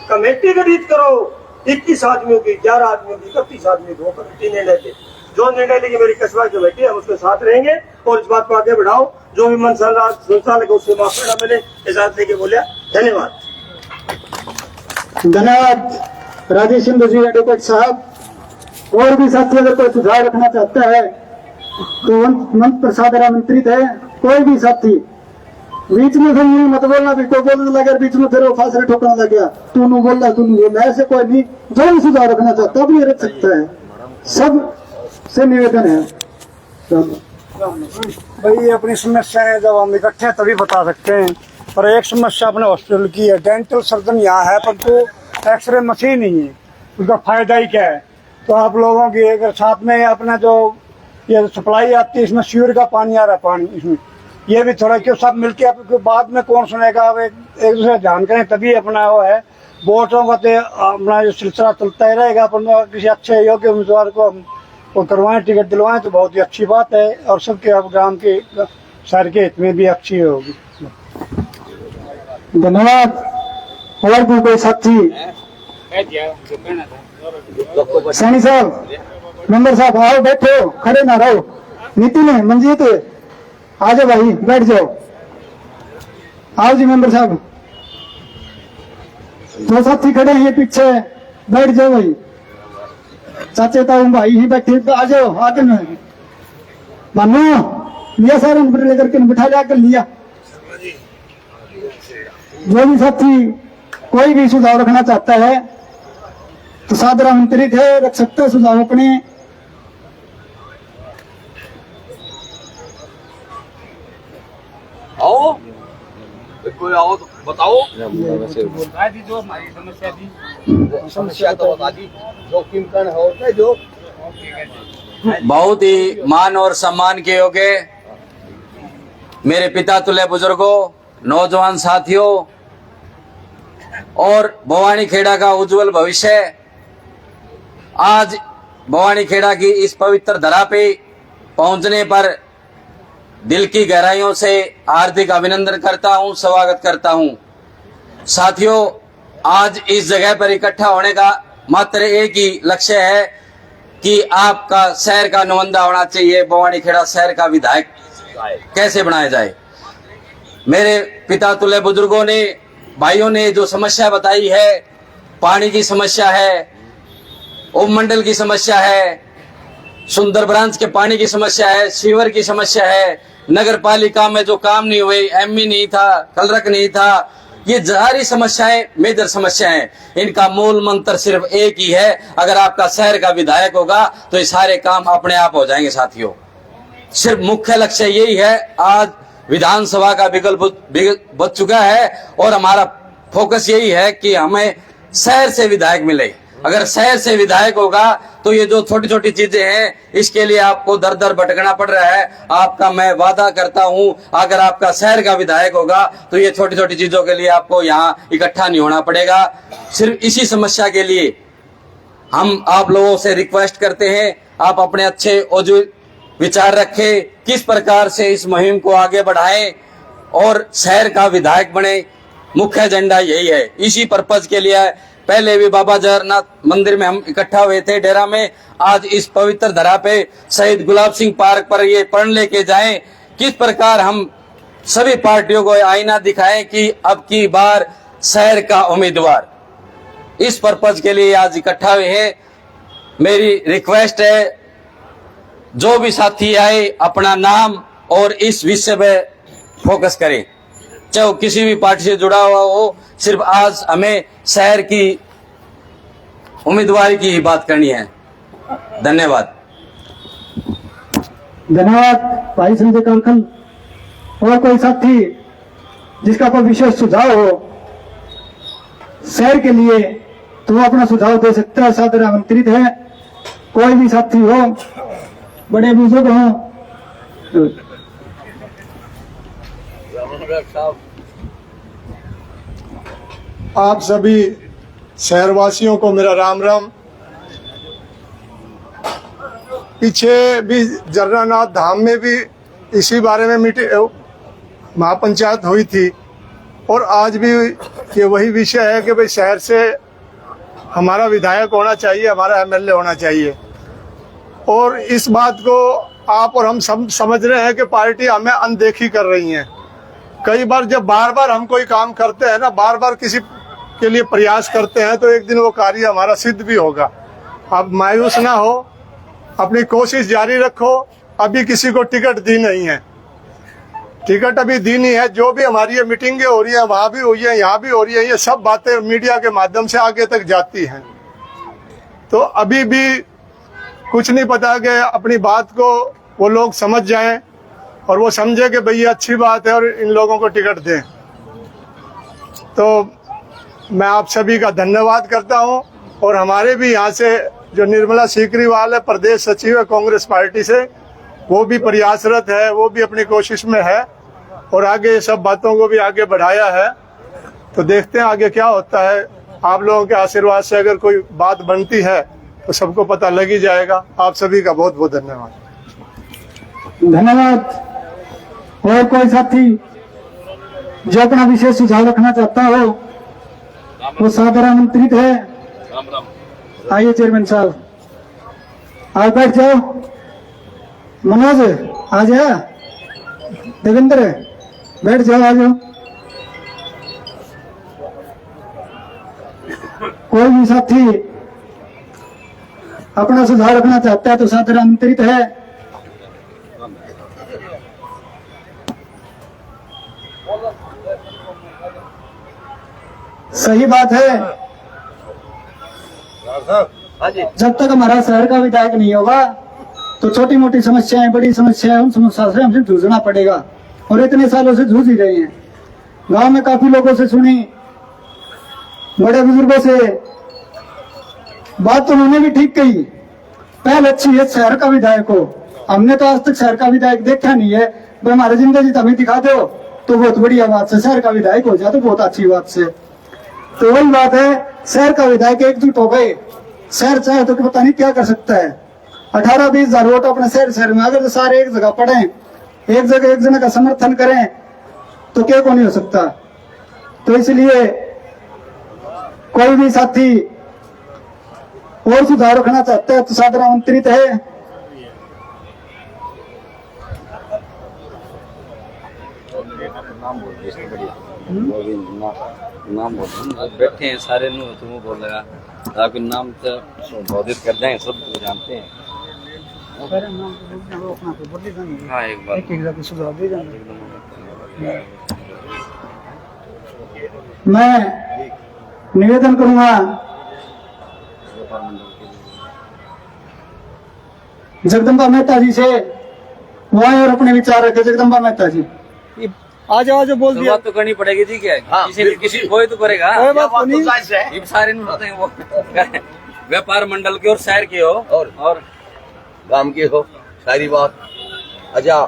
Committee गठित करो, 21 आदमियों की, 11 आदमियों की, 31 आदमी की कमेटी निर्णय ले। जो निर्णय लेगी मेरी कस्बा कमेटी, हम उसके साथ रहेंगे और इस बात को आगे बढ़ाओ। जो भी संचालक उससे माफी न मिले, इजाजत लेके बोलिया। धन्यवाद। धन्यवाद राजेश सिंधु जी, एडवोकेट साहब। और भी साथी अगर कोई सुझाव रखना चाहता है तो मंच प्रसाद आमंत्रित है। कोई भी साथी बीच में फिर मत बोलना, भी कोई बोलने लगे बीच में फिर वो फासले ठोकने लग गया, तू बोला, ऐसे कोई नहीं। जो भी सुझाव रखना चाहता है भी रख सकता है, सब से निवेदन है। भाई अपनी समस्याएं जब हम इकट्ठे हैं तभी बता सकते हैं। और एक समस्या अपने हॉस्पिटल की है, डेंटल सर्जन यहाँ है पर तो एक्सरे मशीन नहीं है, उसका फायदा ही क्या है। तो आप लोगों की अगर साथ में अपना जो ये सप्लाई आती है, इसमें सीवर का पानी आ रहा है, पानी इसमें ये भी थोड़ा क्यों सब मिलके आपको बाद में कौन सुनेगा। अब एक दूसरे ध्यान करें तभी अपना वो है। वोटों का तो अपना जो सिलसिला चलता ही रहेगा। अपन किसी अच्छे योग्य उम्मीदवार को हम वो करवाएं, टिकट दिलवाएं तो बहुत ही अच्छी बात है और सबके अब ग्राम के शहर के हित में भी अच्छी होगी। धन्यवाद। और भी कोई साथी? सैनी साहब, मेंबर साहब आओ, बैठो, खड़े ना रहो। नितिन है, मंजीत है, आ जाओ भाई, बैठ जाओ। आओ जी मेंबर साहब, दो साथी खड़े हैं पीछे, बैठ जाओ भाई। चाचे ताऊ भाई ही बैठे, आ जाओ आगे में। मानो लिया सारे नंबर लेकर के बिठा लिया कर लिया। जो भी साथी कोई भी सुझाव रखना चाहता है तो सादर आमंत्रित है, रख सकते हैं सुझाव अपने। आओ, कोई आओ तो बताओ। जो हमारी समस्या थी, समस्या तो बता दी, जोखिम कण है जो बहुत ही मान और सम्मान के योग्य मेरे पिता तुल्य बुजुर्गों, नौजवान साथियों और भवानी खेड़ा का उज्जवल भविष्य, आज भवानी खेड़ा की इस पवित्र धरा पे पहुंचने पर दिल की गहराइयों से हार्दिक अभिनंदन करता हूं, स्वागत करता हूं। साथियों, आज इस जगह पर इकट्ठा होने का मात्र एक ही लक्ष्य है कि आपका शहर का नुमाइंदा होना चाहिए, भवानी खेड़ा शहर का विधायक कैसे बनाया जाए। मेरे पिता तुल्य बुजुर्गों ने, भाइयों ने जो समस्या बताई है, पानी की समस्या है, उपमंडल की समस्या है, सुंदर ब्रांच के पानी की समस्या है, सीवर की समस्या है, नगर पालिका में जो काम नहीं हुए, एमई नहीं था, कलरक नहीं था, ये सारी समस्याएं मेजर समस्याएं। इनका मूल मंत्र सिर्फ एक ही है, अगर आपका शहर का विधायक होगा तो ये सारे काम अपने आप हो जाएंगे। साथियों, सिर्फ मुख्य लक्ष्य यही है। आज विधानसभा का विकल्प बच चुका है और हमारा फोकस यही है कि हमें शहर से विधायक मिले। अगर शहर से विधायक होगा तो ये जो छोटी छोटी चीजें हैं, इसके लिए आपको दर दर भटकना पड़ रहा है। आपका मैं वादा करता हूं, अगर आपका शहर का विधायक होगा तो ये छोटी छोटी चीजों के लिए आपको यहाँ इकट्ठा नहीं होना पड़ेगा। सिर्फ इसी समस्या के लिए हम आप लोगों से रिक्वेस्ट करते हैं, आप अपने अच्छे और विचार रखें, किस प्रकार से इस मुहिम को आगे बढ़ाएं और शहर का विधायक बने। मुख्य एजेंडा यही है। इसी पर्पज के लिए पहले भी बाबा जगन्नाथ मंदिर में हम इकट्ठा हुए थे डेरा में। आज इस पवित्र धरा पे शहीद गुलाब सिंह पार्क पर ये प्रण लेके जाएं, किस प्रकार हम सभी पार्टियों को आईना दिखाएं कि अब की बार शहर का उम्मीदवार। इस पर्पज के लिए आज इकट्ठा हुए हैं। मेरी रिक्वेस्ट है, जो भी साथी आए अपना नाम और इस विषय पे फोकस करें, चाहे किसी भी पार्टी से जुड़ा हुआ हो। सिर्फ आज हमें शहर की उम्मीदवारी की ही बात करनी है। धन्यवाद। धन्यवाद भाई संजय कांकल। और कोई साथी जिसका कोई विशेष सुझाव हो शहर के लिए तो वो अपना सुझाव दे सकता है, सादर आमंत्रित है। कोई भी साथी हो, बड़े बुजुर्ग हो। आप सभी शहरवासियों को मेरा राम राम। पीछे भी जर्रानाथ धाम में भी इसी बारे में मीटिंग महापंचायत हुई थी और आज भी कि वही विषय है कि भाई शहर से हमारा विधायक होना चाहिए, हमारा एमएलए होना चाहिए। और इस बात को आप और हम सब समझ रहे हैं कि पार्टी हमें अनदेखी कर रही है। कई बार जब बार बार हम कोई काम करते हैं ना, बार बार किसी के लिए प्रयास करते हैं, तो एक दिन वो कार्य हमारा सिद्ध भी होगा। आप मायूस ना हो, अपनी कोशिश जारी रखो। अभी किसी को टिकट दी नहीं है, टिकट अभी दी नहीं है। जो भी हमारी ये मीटिंगें हो रही हैं, वहाँ भी हुई है, यहाँ भी हो रही है, ये सब बातें मीडिया के माध्यम से आगे तक जाती हैं। तो अभी भी कुछ नहीं पता कि अपनी बात को वो लोग समझ जाएं और वो समझे कि भाई ये अच्छी बात है और इन लोगों को टिकट दें। तो मैं आप सभी का धन्यवाद करता हूं। और हमारे भी यहाँ से जो निर्मला सीकरीवाल है, प्रदेश सचिव है कांग्रेस पार्टी से, वो भी प्रयासरत है, वो भी अपनी कोशिश में है और आगे ये सब बातों को भी आगे बढ़ाया है। तो देखते हैं आगे क्या होता है। आप लोगों के आशीर्वाद से अगर कोई बात बनती है तो सबको पता लग ही जाएगा। आप सभी का बहुत बहुत धन्यवाद। धन्यवाद। और कोई साथी जो अपना विशेष सुझाव रखना चाहता हो वो सादर आमंत्रित है। आइए चेयरमैन साहब, आप बैठ जाओ। मनोज आ जा, देवेंद्र बैठ जाओ, आ जाओ। कोई भी साथी अपना सुझाव रखना चाहता है तो सादर आमंत्रित है। सही बात है, जब तक हमारा शहर का विधायक नहीं होगा तो छोटी मोटी समस्याएं, बड़ी समस्याएं, उन समस्या से हमसे जूझना पड़ेगा और इतने सालों से जूझ ही रहे हैं। गांव में काफी लोगों से सुनी, बड़े बुजुर्गों से बात तो उन्होंने भी ठीक कही। पहले अच्छी है शहर का विधायक हो, हमने तो आज तक शहर का विधायक देखा नहीं है। भाई हमारे जिंदगी हमें दिखा दो तो बहुत बढ़िया बात से, शहर का विधायक हो जाए तो बहुत अच्छी बात से। तो वही बात है, शहर का विधायक एकजुट हो गए, शहर चाहे तो पता नहीं क्या कर सकता है। 18-20 हजार वोट अपने शहर में अगर तो सारे एक जगह पड़े, एक जगह एक जने का समर्थन करें तो क्या को नहीं हो सकता। तो इसलिए कोई भी साथी और सुधार रखना चाहता है तो सादर आमंत्रित है। नाम बैठे हैं सारे नु तुम बोल लगा आपके नाम से संबोधित कर दें, सब जानते हैं। हाँ एक बार सुझाव दे जाएंगे। मैं निवेदन करूंगा जगदम्बा मेहता जी से, वहाँ और अपने विचार रखे। जगदम्बा मेहता जी आज आज बोल दिया बात तो करनी पड़ेगी जी। क्या हाँ, किसी कोई तो करेगा, कोई बात तो नहीं। ये सारे वो व्यापार मंडल के और शहर के हो और गांव के हो, सारी बात। अच्छा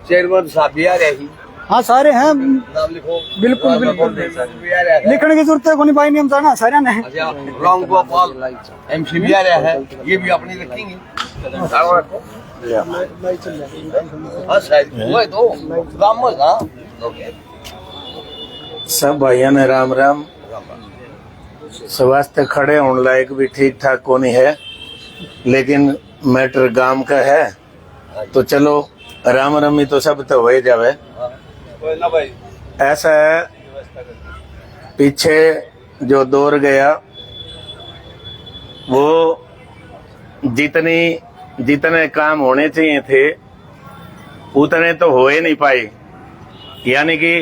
चेयरमैन साहब भी आ रहे हैं। हाँ सारे हैं, नाम लिखो। बिल्कुल बिल्कुल, भी आ रहे हैं। लिखने की जरूरत है कोई भाई, नियम था ना सारे ने। अच्छा राम गोपाल एमसी भी आ रहे हैं, ये भी अपनी रखेंगे। हाँ शायद वो तो गांव में ना सब भाइयों ने राम राम। स्वास्थ्य खड़े होने लायक भी ठीक ठाक को नहीं है, लेकिन मैटर गांव का है तो चलो राम रमी तो सब तो हो जावे। ऐसा है, पीछे जो दौर गया वो जितने काम होने चाहिए थे उतने तो हो ही नहीं पाए। यानी कि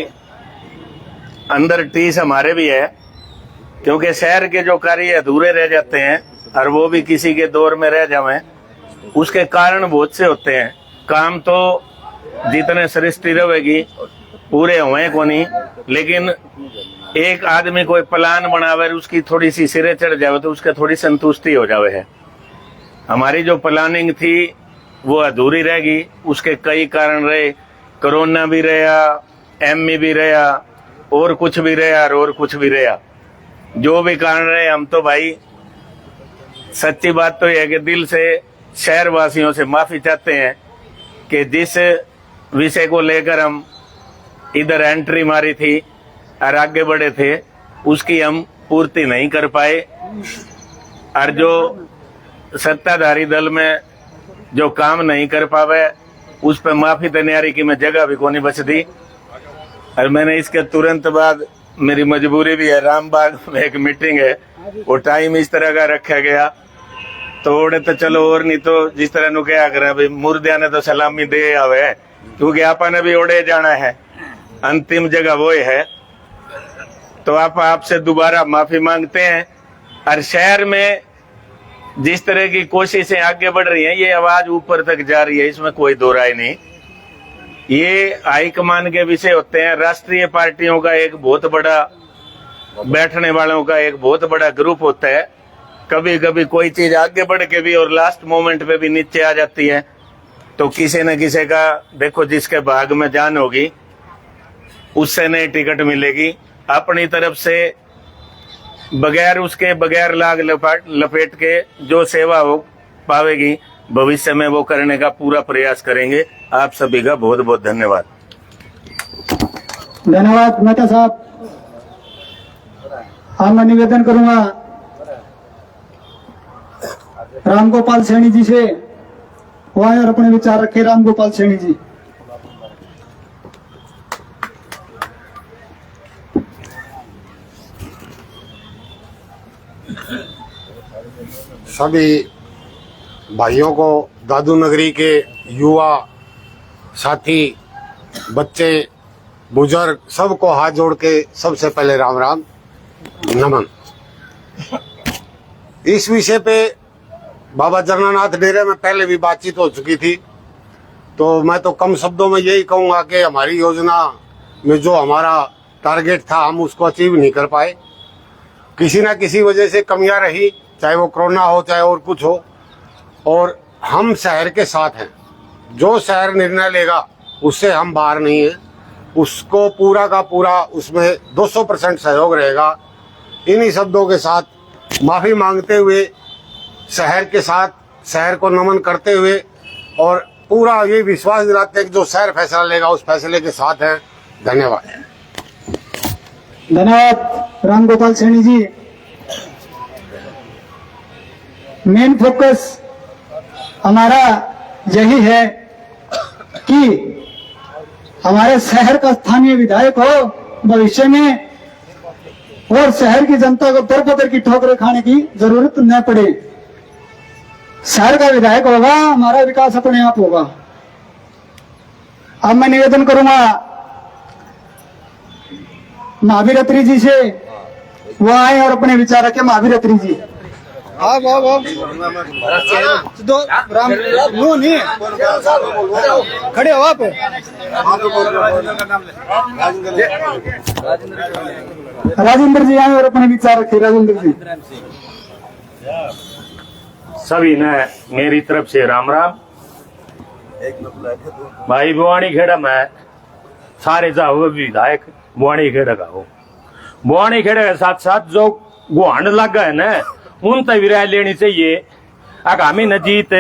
अंदर टीस हमारे भी है, क्योंकि शहर के जो कार्य अधूरे रह जाते हैं और वो भी किसी के दौर में रह जावे, उसके कारण बहुत से होते हैं। काम तो जितने सृष्टि रहेगी पूरे हुए को नहीं, लेकिन एक आदमी कोई प्लान बनावे उसकी थोड़ी सी सिरे चढ़ जावे तो उसका थोड़ी संतुष्टि हो जावे है। हमारी जो प्लानिंग थी वो अधूरी रहेगी, उसके कई कारण रहे। कोरोना भी रहा, एमई भी रहा, और कुछ भी रहा और कुछ भी रहा। जो भी कारण रहे, हम तो भाई सच्ची बात तो यह है कि दिल से शहर वासियों से माफी चाहते हैं कि जिस विषय को लेकर हम इधर एंट्री मारी थी और आगे बढ़े थे उसकी हम पूर्ति नहीं कर पाए, और जो सत्ताधारी दल में जो काम नहीं कर पावे उस पर माफी देने की मैं जगह भी कोनी बच दी। और मैंने इसके तुरंत बाद, मेरी मजबूरी भी है, रामबाग में एक मीटिंग है, वो टाइम इस तरह का रखा गया, तो ओड़े तो चलो, और नहीं तो जिस तरह नु क्या करे भाई, मुर्दिया ने तो सलामी दे आवे, क्योंकि आपने भी ओड़े जाना है, अंतिम जगह वो है। तो आपसे दोबारा माफी मांगते हैं। और शहर में जिस तरह की कोशिशें आगे बढ़ रही हैं, ये आवाज ऊपर तक जा रही है, इसमें कोई दो राय नहीं। ये हाईकमान के विषय होते हैं। राष्ट्रीय पार्टियों का एक बहुत बड़ा, बैठने वालों का एक बहुत बड़ा ग्रुप होता है। कभी कभी कोई चीज आगे बढ़ के भी और लास्ट मोमेंट पे भी नीचे आ जाती है, तो किसी न किसी का देखो, जिसके भाग में जान होगी उससे नई टिकट मिलेगी। अपनी तरफ से बगैर लाग लपेट के जो सेवा हो पावेगी भविष्य में, वो करने का पूरा प्रयास करेंगे। आप सभी का बहुत बहुत धन्यवाद। धन्यवाद मेहता साहब। अब मैं निवेदन करूंगा रामगोपाल सैनी जी से, वो आए और अपने विचार रखे। रामगोपाल सैनी जी। सभी भाइयों को, दादू नगरी के युवा साथी, बच्चे, बुजुर्ग, सबको हाथ जोड़ के सबसे पहले राम राम नमन। इस विषय पे बाबा जगन्नाथ डेरे में पहले भी बातचीत हो चुकी थी, तो मैं तो कम शब्दों में यही कहूंगा कि हमारी योजना में जो हमारा टारगेट था हम उसको अचीव नहीं कर पाए। किसी ना किसी वजह से कमियां रही, चाहे वो कोरोना हो चाहे और कुछ हो, और हम शहर के साथ हैं। जो शहर निर्णय लेगा उससे हम बाहर नहीं हैं, उसको पूरा का पूरा उसमें 200% सहयोग रहेगा। इन्हीं शब्दों के साथ माफी मांगते हुए, शहर के साथ, शहर को नमन करते हुए, और पूरा ये विश्वास दिलाते हैं कि जो शहर फैसला लेगा उस फैसले के साथ है। धन्यवाद। धन्यवाद रामगोपाल सैनी जी। मेन फोकस हमारा यही है कि हमारे शहर का स्थानीय विधायक हो भविष्य में, और शहर की जनता को दर बदर की ठोकरें खाने की जरूरत न पड़े। शहर का विधायक होगा, हमारा विकास अपने आप होगा। अब मैं निवेदन करूंगा महावीर अत्री जी से, वो आए और अपने विचार रखे। महावीर अत्री जी। आप दो राम नो नहीं खड़े हो आप। राजेंद्र जी आए और अपने विचार रखे। राजेंद्र जी। सभी ने मेरी तरफ से राम राम। भाई बुआनी खेड़ा में सारे जाओ विधायक बुआनी खेड़ा का हो। बुआनी खेड़ा के साथ साथ जो गुहांड लगा है ना, उन तक विराय लेनी चाहिए। आगामी न जीत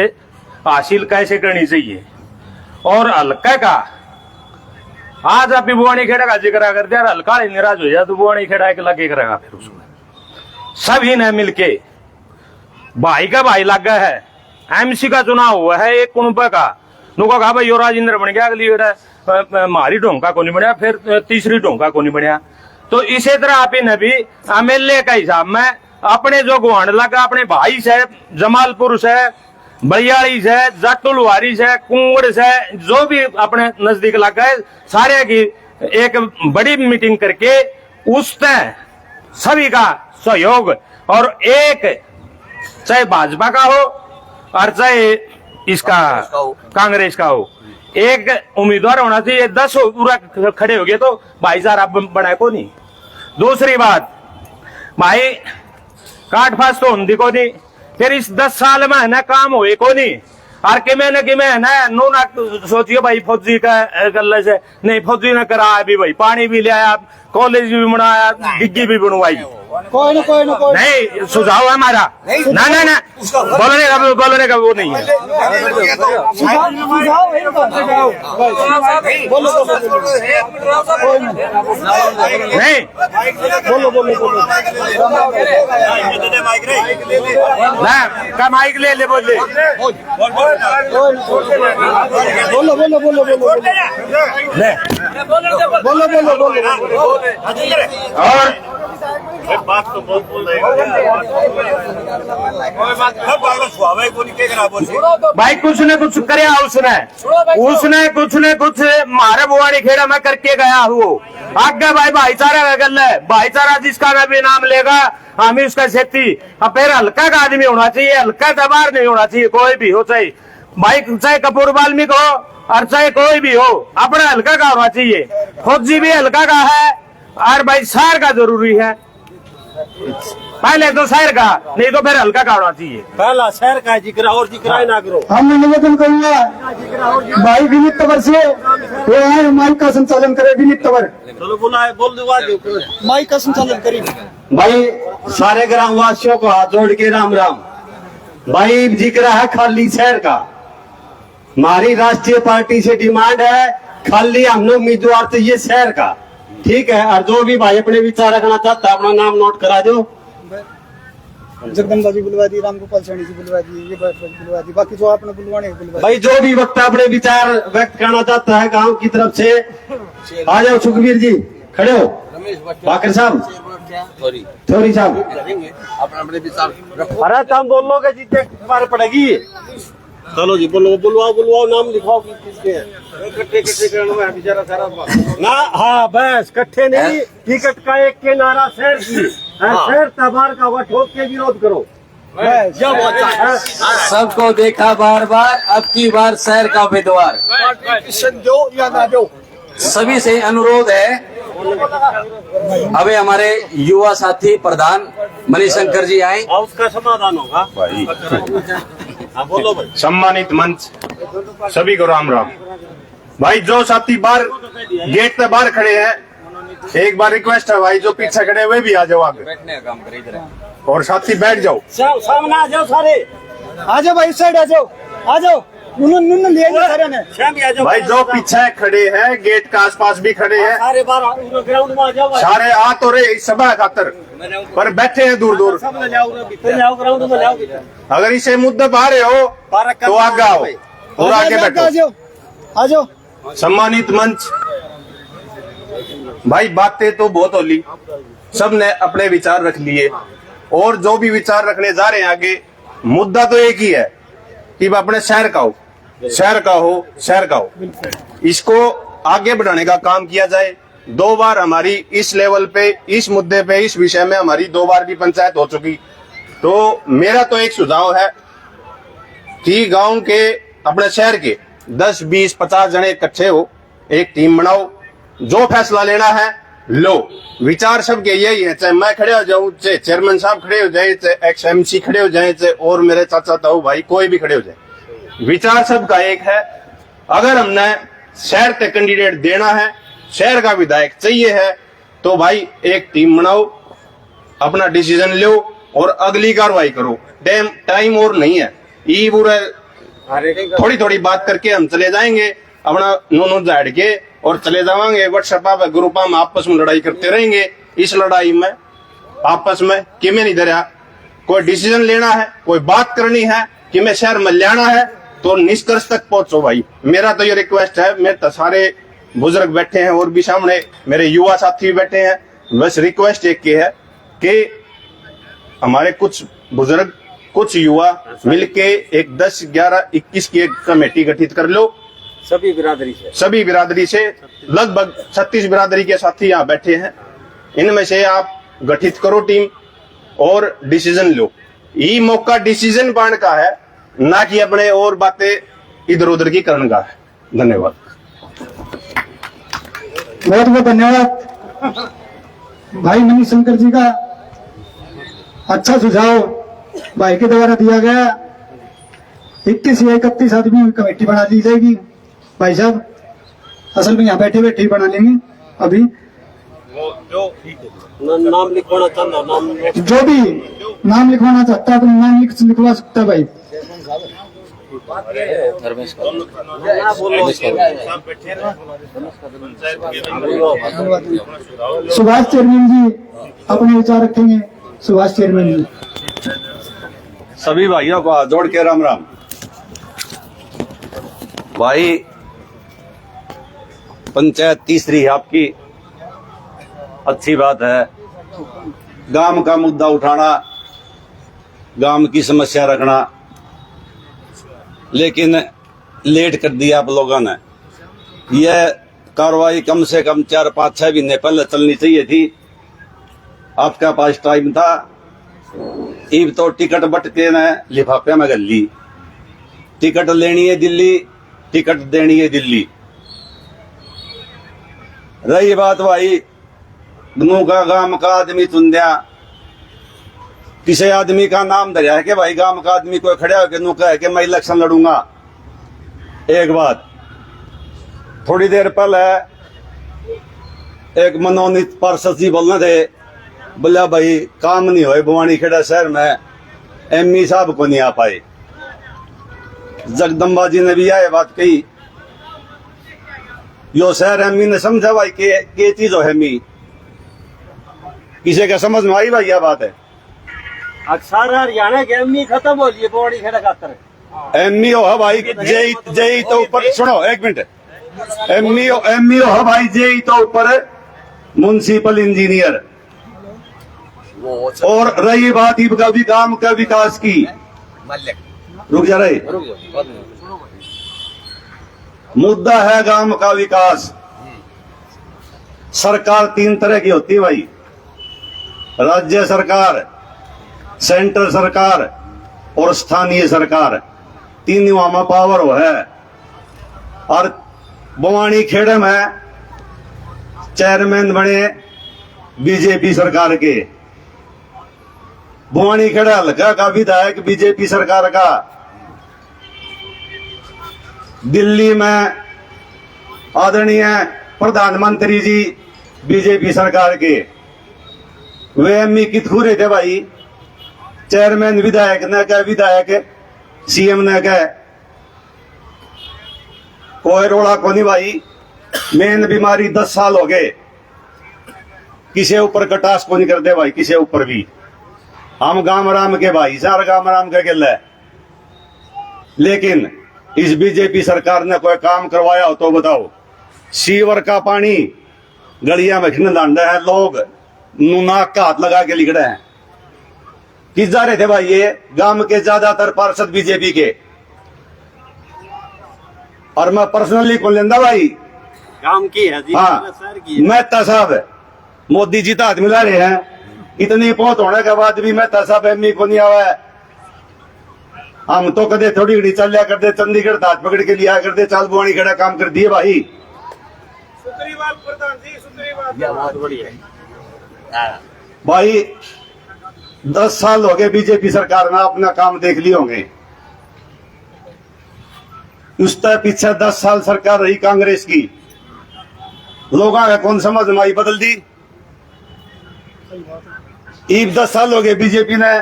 हासिल कैसे करनी चाहिए, और हल्का का आज आप बुआनी खेड़ा का जिक्र कर दिया, हल्का निराश हो जाए तो बुआनी खेड़ा के लगे करेगा। फिर उसमें सभी ने मिलके, भाई का भाई लगा है, एमसी का चुनाव हुआ है एक कुनबा का, नुका कहा भाई यो राजेंद्र बन गया, अगली मारी ढोंका को नहीं बनया, फिर तीसरी ढोंका को नहीं बनया। तो इसी तरह आप इन भी एमएलए का हिसाब में अपने जो गुहांड लगा, अपने भाई से, जमालपुर से, बलियाड़ी से, जाटुलवारी से, कुंगड़ से, जो भी अपने नजदीक लगा है, सारे की एक बड़ी मीटिंग करके उस तय सभी का सहयोग, और एक चाहे भाजपा का हो और चाहे इसका कांग्रेस का हो, एक उम्मीदवार होना चाहिए। 10 पूरा खड़े हो गए तो भाईचारा बनाए को नहीं। दूसरी बात, भाई काट फास तो हिंदी को नहीं, फिर इस 10 साल में है ना काम हुए को नहीं। और कि मैं है ना नो ना सोचिए भाई फौजी का गले से नहीं, फौजी ने करा अभी भाई, पानी भी ले आया, कॉलेज भी बनाया, डिग्गी भी बनवाई। कोई ना नहीं, सुझाव है हमारा। ना ना ना, बोलने का वो नहीं है। नहीं, ना का माइक ले बोल और बात तो बहुत बोल रहे भाई कुछ न कुछ करे उसने कुछ न कुछ मारे बुआड़ी खेड़ा में करके गया हूँ। आगे भाई भाईचारा का गल है, भाईचारा जिसका मैं भी नाम लेगा हम उसका खेती। अब फिर हल्का का आदमी होना चाहिए, हल्का दबार नहीं होना चाहिए, कोई भी हो, चाहे भाई चाहे कपूर वाल्मीकि हो और चाहे कोई भी हो, अपना हल्का का होना चाहिए। फौजी भी हल्का का है और भाई शहर का जरूरी है। पहले तो शहर का, नहीं तो फिर हल्का का होना चाहिए। पहला शहर का जिक्र और जिक्र ना करो। हम निवेदन करूंगा भाई विनीत तवर से, वो है माइक का संचालन करे। विनीत तवर चलो बोल दो माइक का संचालन करें। भाई सारे ग्राम वासियों को हाथ जोड़ के राम राम। भाई जिक्र है खाली शहर का। हमारी राष्ट्रीय पार्टी से डिमांड है खाली हमने उम्मीदवार चाहिए शहर का, ठीक है। और जो भी भाई अपने विचार रखना चाहता है अपना नाम नोट करा दो। जगदम्बा जी बुलवा दी, रामगोपाल सैनी जी बुलवा दी, ये बुलवा दी, बाकी जो आपने बुलवाने बुलवा। भाई जो भी वक्त अपने विचार व्यक्त करना चाहता है गांव की तरफ से आ जाओ। सुखबीर जी खड़े हो, बाकर साहब, थोरी साहब, अपने विचार रखो। अरे तुम बोलोगे जीते मार पड़ेगी। चलो जी बुलवाओ नाम लिखाओ किसके हैं। इकट्ठे करना है बेचारा सारा ना। हाँ बस इकट्ठे नहीं, टिकट का एक के नारा शहर की, शहर तबार का वह ठोक के विरोध करो। सबको देखा बार बार, अब की बार शहर का उम्मीदवार। दो या ना दो, सभी से अनुरोध है। अभी हमारे युवा साथी प्रधान मणिशंकर जी आए, उसका समाधान होगा भाई। बोलो भाई। सम्मानित मंच सभी को राम राम। भाई जो साथी बाहर गेट पे बाहर खड़े हैं, एक बार रिक्वेस्ट है भाई जो पीछे खड़े हुए भी आ जाओ आगे, बैठने का काम करिए और साथी बैठ जाओ। सामने आ जाओ सारे, आ जाओ भाई, इस साइड आ जाओ, आ जाओ। नुन लिए सारे ने भाई जो पीछे खड़े हैं गेट के आसपास भी खड़े हैं, सारे बाहर ग्राउंड में आ जाओ। सारे आ तो रहे इस सभा खातर, पर बैठे हैं दूर दूर। ग्राउंड में जाओ। अगर इसे मुद्दे पा रहे हो तो आगे आओ और आगे बैठो। आ जाओ। सम्मानित मंच भाई, बातें तो बहुत होली, सबने अपने विचार रख लिए और जो भी विचार रखने जा रहे हैं आगे, मुद्दा तो एक ही है कि अपने शहर का हो, शहर का हो। इसको आगे बढ़ाने का काम किया जाए। 2 बार हमारी इस लेवल पे, इस मुद्दे पे, इस विषय में हमारी 2 बार की पंचायत हो चुकी। तो मेरा तो एक सुझाव है कि गांव के, अपने शहर के 10, 20, 50 जने इकट्ठे हो, एक टीम बनाओ, जो फैसला लेना है लो। विचार सबके यही है, चाहे मैं खड़े हो जाऊं, चाहे चेयरमैन साहब खड़े हो जाए, चाहे एक्स MC खड़े हो जाए, चाहे और मेरे चाचा ताऊ भाई कोई भी खड़े हो जाए, विचार सबका एक है। अगर हमने शहर तक कैंडिडेट देना है, शहर का विधायक चाहिए है, तो भाई एक टीम बनाओ, अपना डिसीजन लो और अगली कार्रवाई करो। टाइम और नहीं है, ई पूरा थोड़ी थोड़ी बात करके हम चले जाएंगे, अपना नोनो झाड़ के और चले जाएंगे। व्हाट्सएप पे ग्रुप में आपस में लड़ाई करते रहेंगे। इस लड़ाई में आपस में किमें नहीं धरा, कोई डिसीजन लेना है, कोई बात करनी है कि मैं शहर में लाना है, तो निष्कर्ष तक पहुंचो भाई। मेरा तो ये रिक्वेस्ट है, मेरे तो सारे बुजुर्ग बैठे हैं और भी सामने मेरे युवा साथी भी बैठे हैं, बस रिक्वेस्ट एक की है कि हमारे कुछ बुजुर्ग, कुछ युवा मिलके एक 10, 11, 21 की एक कमेटी गठित कर लो। सभी बिरादरी से लगभग 36 बिरादरी के साथी यहाँ बैठे हैं, इनमें से आप गठित करो टीम और डिसीजन लो। ये मौका डिसीजन पाने का है, ना कि अपने और बातें इधर उधर की करने का है। धन्यवाद। बहुत बहुत धन्यवाद भाई मणिशंकर जी का अच्छा सुझाव भाई के द्वारा दिया गया। 21 या 31 आदमी की कमेटी बना ली जाएगी। भाई साहब असल में यहाँ बैठे बैठे ही बना लेंगे अभी, नाम लिखवाना चाहता नाम जो भी नाम लिखवाना चाहता है अपना नाम लिखवा सकता है भाई। सुभाष चेयरमैन जी अपने विचार रखेंगे। सुभाष चेयरमैन जी। सभी भाइयों को हाथ जोड़ के राम राम। भाई पंचायत तीसरी आपकी अच्छी बात है। गांव का मुद्दा उठाना, गांव की समस्या रखना, लेकिन लेट कर दिया आप लोगों ने। यह कार्रवाई कम से कम 4-5-6 महीने पहले चलनी चाहिए थी। आपका पास टाइम था। इब तो टिकट बटके ने लिफाफे में गल ली। टिकट लेनी है दिल्ली, टिकट देनी है दिल्ली। रही बात भाई नू का गांव का आदमी चुन दिया, किसी आदमी का नाम धरिया है कि भाई गांव का आदमी कोई खड़ा होकर नू कहे कि मैं इलेक्शन लड़ूंगा। एक बात थोड़ी देर पहले एक मनोनीत पार्षद जी बोलने थे, बोला भाई काम नहीं हुए भवानी खेड़ा शहर में, एमई साहब को नहीं आ पाए। जगदम्बा जी ने भी यह बात कही। यो शहर एमई ने समझा भाई के चीज हो एमई, किसी का समझ में आई भाई यह बात है। सारा हरियाणा के एमई खत्म हो लिए भवानी खेड़ा खातर। एमई हो भाई जेई तो ऊपर, सुनो एक मिनट। एमई हो भाई जेई तो ऊपर म्युनिसिपल इंजीनियर। और रही बात इनका भी काम का विकास की, रुक जा रहे, मुद्दा है गांव का विकास। सरकार 3 तरह की होती है भाई, राज्य सरकार, सेंट्रल सरकार और स्थानीय सरकार। तीनों में पावर हो है। और भवानी खेड़े में चेयरमैन बने बीजेपी सरकार के। भवानी खेड़ा हल्का का विधायक बीजेपी सरकार का। दिल्ली में आदरणीय प्रधानमंत्री जी बीजेपी सरकार के। वे एमई कितकू रहे थे भाई, चेयरमैन विधायक ने कह, विधायक सीएम ने कह, कोई रोड़ा को नहीं भाई। मेन बीमारी 10 साल हो गए, किसी ऊपर कटास को नहीं करते भाई, किसी ऊपर भी। हम गांव राम के भाई, सारा गांव राम के गिल है। लेकिन इस बीजेपी सरकार ने कोई काम करवाया हो तो बताओ। सीवर का पानी गलियां में खिन डांडा है, लोग नाक का हाथ लगा के लिख रहे हैं। किस जा रहे थे भाई ये गांव के ज्यादातर पार्षद बीजेपी के। और मैं पर्सनली कौन लेंदा भाई, काम की है जी। हाँ, मेहता साहब मोदी जी तो हाथ मिला रहे हैं। इतनी पहुंच होने के बाद भी मेहता साहब एमई को नहीं आवा है। हम तो कदे थोड़ी घड़ी चल लिया करते, चंडीगढ़ हाथ पकड़ के लिया करते, चाल बुआनी खड़ा काम कर दिए भाई। भाई 10 साल हो गए बीजेपी सरकार ने अपना काम देख लिए होंगे। उसके पीछे 10 साल सरकार रही कांग्रेस की। लोगों का कौन समझ में आई, बदल दी। ईब 10 साल हो गए बीजेपी ने,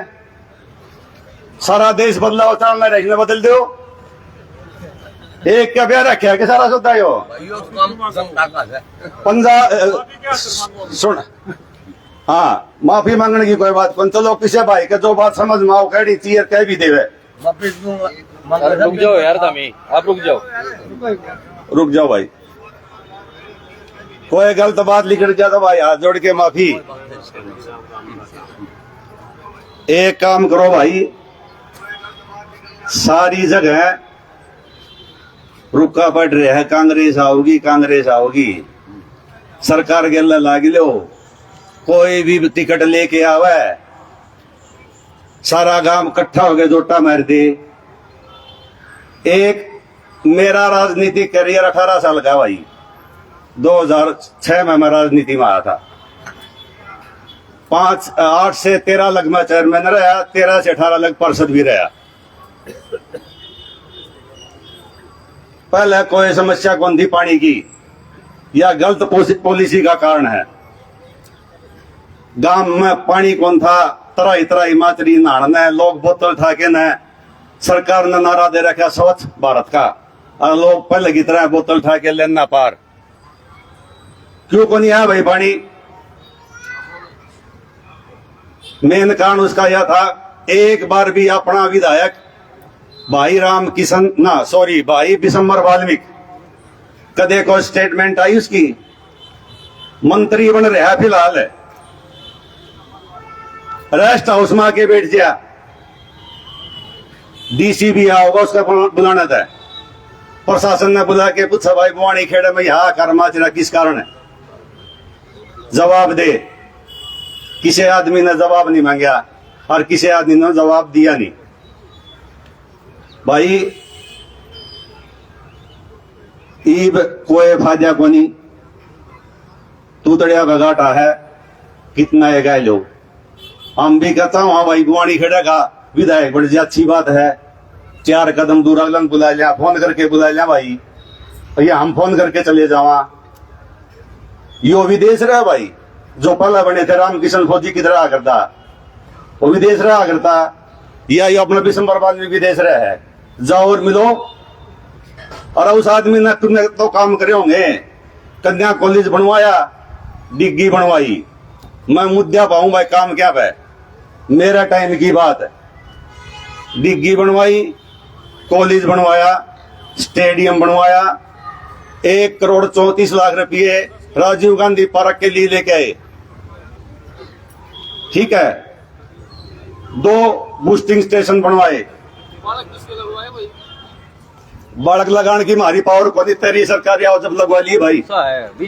सारा देश बदला, चलना रखने बदल दो। एक क्या ब्याह रखा है कि सारा सुधा हो सुन। हाँ, माफी मांगने की कोई बात कौन। चलो किसी भाई के जो बात समझ में आओ कह चाहिए कह भी देवे। रुक जाओ यार, तमी आप रुक जाओ, रुक जाओ भाई। कोई गलत बात लिख जाए तो भाई हाथ जोड़ के माफी। एक काम करो भाई, सारी जगह रुका पड़ रहा है, कांग्रेस आओगी कांग्रेस आओगी। सरकार के अल्लाह लाग लो, कोई भी टिकट लेके आवे, सारा गांव इकट्ठा हो गया जोटा मार दे। एक मेरा राजनीतिक करियर 18 साल का भाई, 2006 में मैं राजनीति में आया था। 8 से 13 लग में चेयरमैन रहा, 13 से 18 लग पार्षद भी रहा। पहले कोई समस्या कौन थी पानी की या गलत पॉलिसी का कारण है। गांव में पानी कौन था, तराई तराई माचरी नहाने, लोग बोतल उठा के न, सरकार ने नारा दे रखा स्वच्छ भारत का, और लोग पहले की तरह बोतल उठा के लेना पार। क्यों को नहीं आया भाई पानी? मेन कारण उसका यह था, एक बार भी अपना विधायक भाई भाई बिशंबर वाल्मीकि कदे को स्टेटमेंट आई उसकी? मंत्री बन रहा है फिलहाल, रेस्ट हाउस में आके बैठ गया, डीसी भी आओगा उसका बुलाना था। प्रशासन ने बुला के पूछा भाई बुआनी खेड़े में यहाँ कर माजरा किस कारण है, जवाब दे। किसी आदमी ने जवाब नहीं मांगा और किसी आदमी ने जवाब दिया नहीं। भाई ईब कोई फायदा को नहीं, तू तड़िया का घाटा है, कितना है गाय लोग। हम भी कहता हूं हाँ भाई बुआनी खेड़ा का विधायक बड़ी अच्छी बात है, 4 कदम दूर अगला बुला लिया, फोन करके बुला लिया भाई, भैया हम फोन करके चले जावा। यो विदेश रहा भाई, जो पहला बने थे रामकिशन फौजी की तरह करता, वो विदेश रहा करता, या ये अपना बिशंबर वाल्मीकि विदेश रहा है, जाओ और मिलो। और उस आदमी ने तुमने तो काम करे होंगे, कन्या कॉलेज बनवाया, डिग्गी बनवाई, मैं मुद्दा पाऊं भाई काम क्या है, मेरा टाइम की बात है। डिग्गी बनवाई, कॉलेज बनवाया, स्टेडियम बनवाया, 1 करोड़ 34 लाख रुपये राजीव गांधी पार्क के लिए लेके आए, ठीक है। 2 बूस्टिंग स्टेशन बनवाए। बालक लगाने की हमारी पावर को नहीं, तेरी सरकार आओ जब लगवा ली भाई,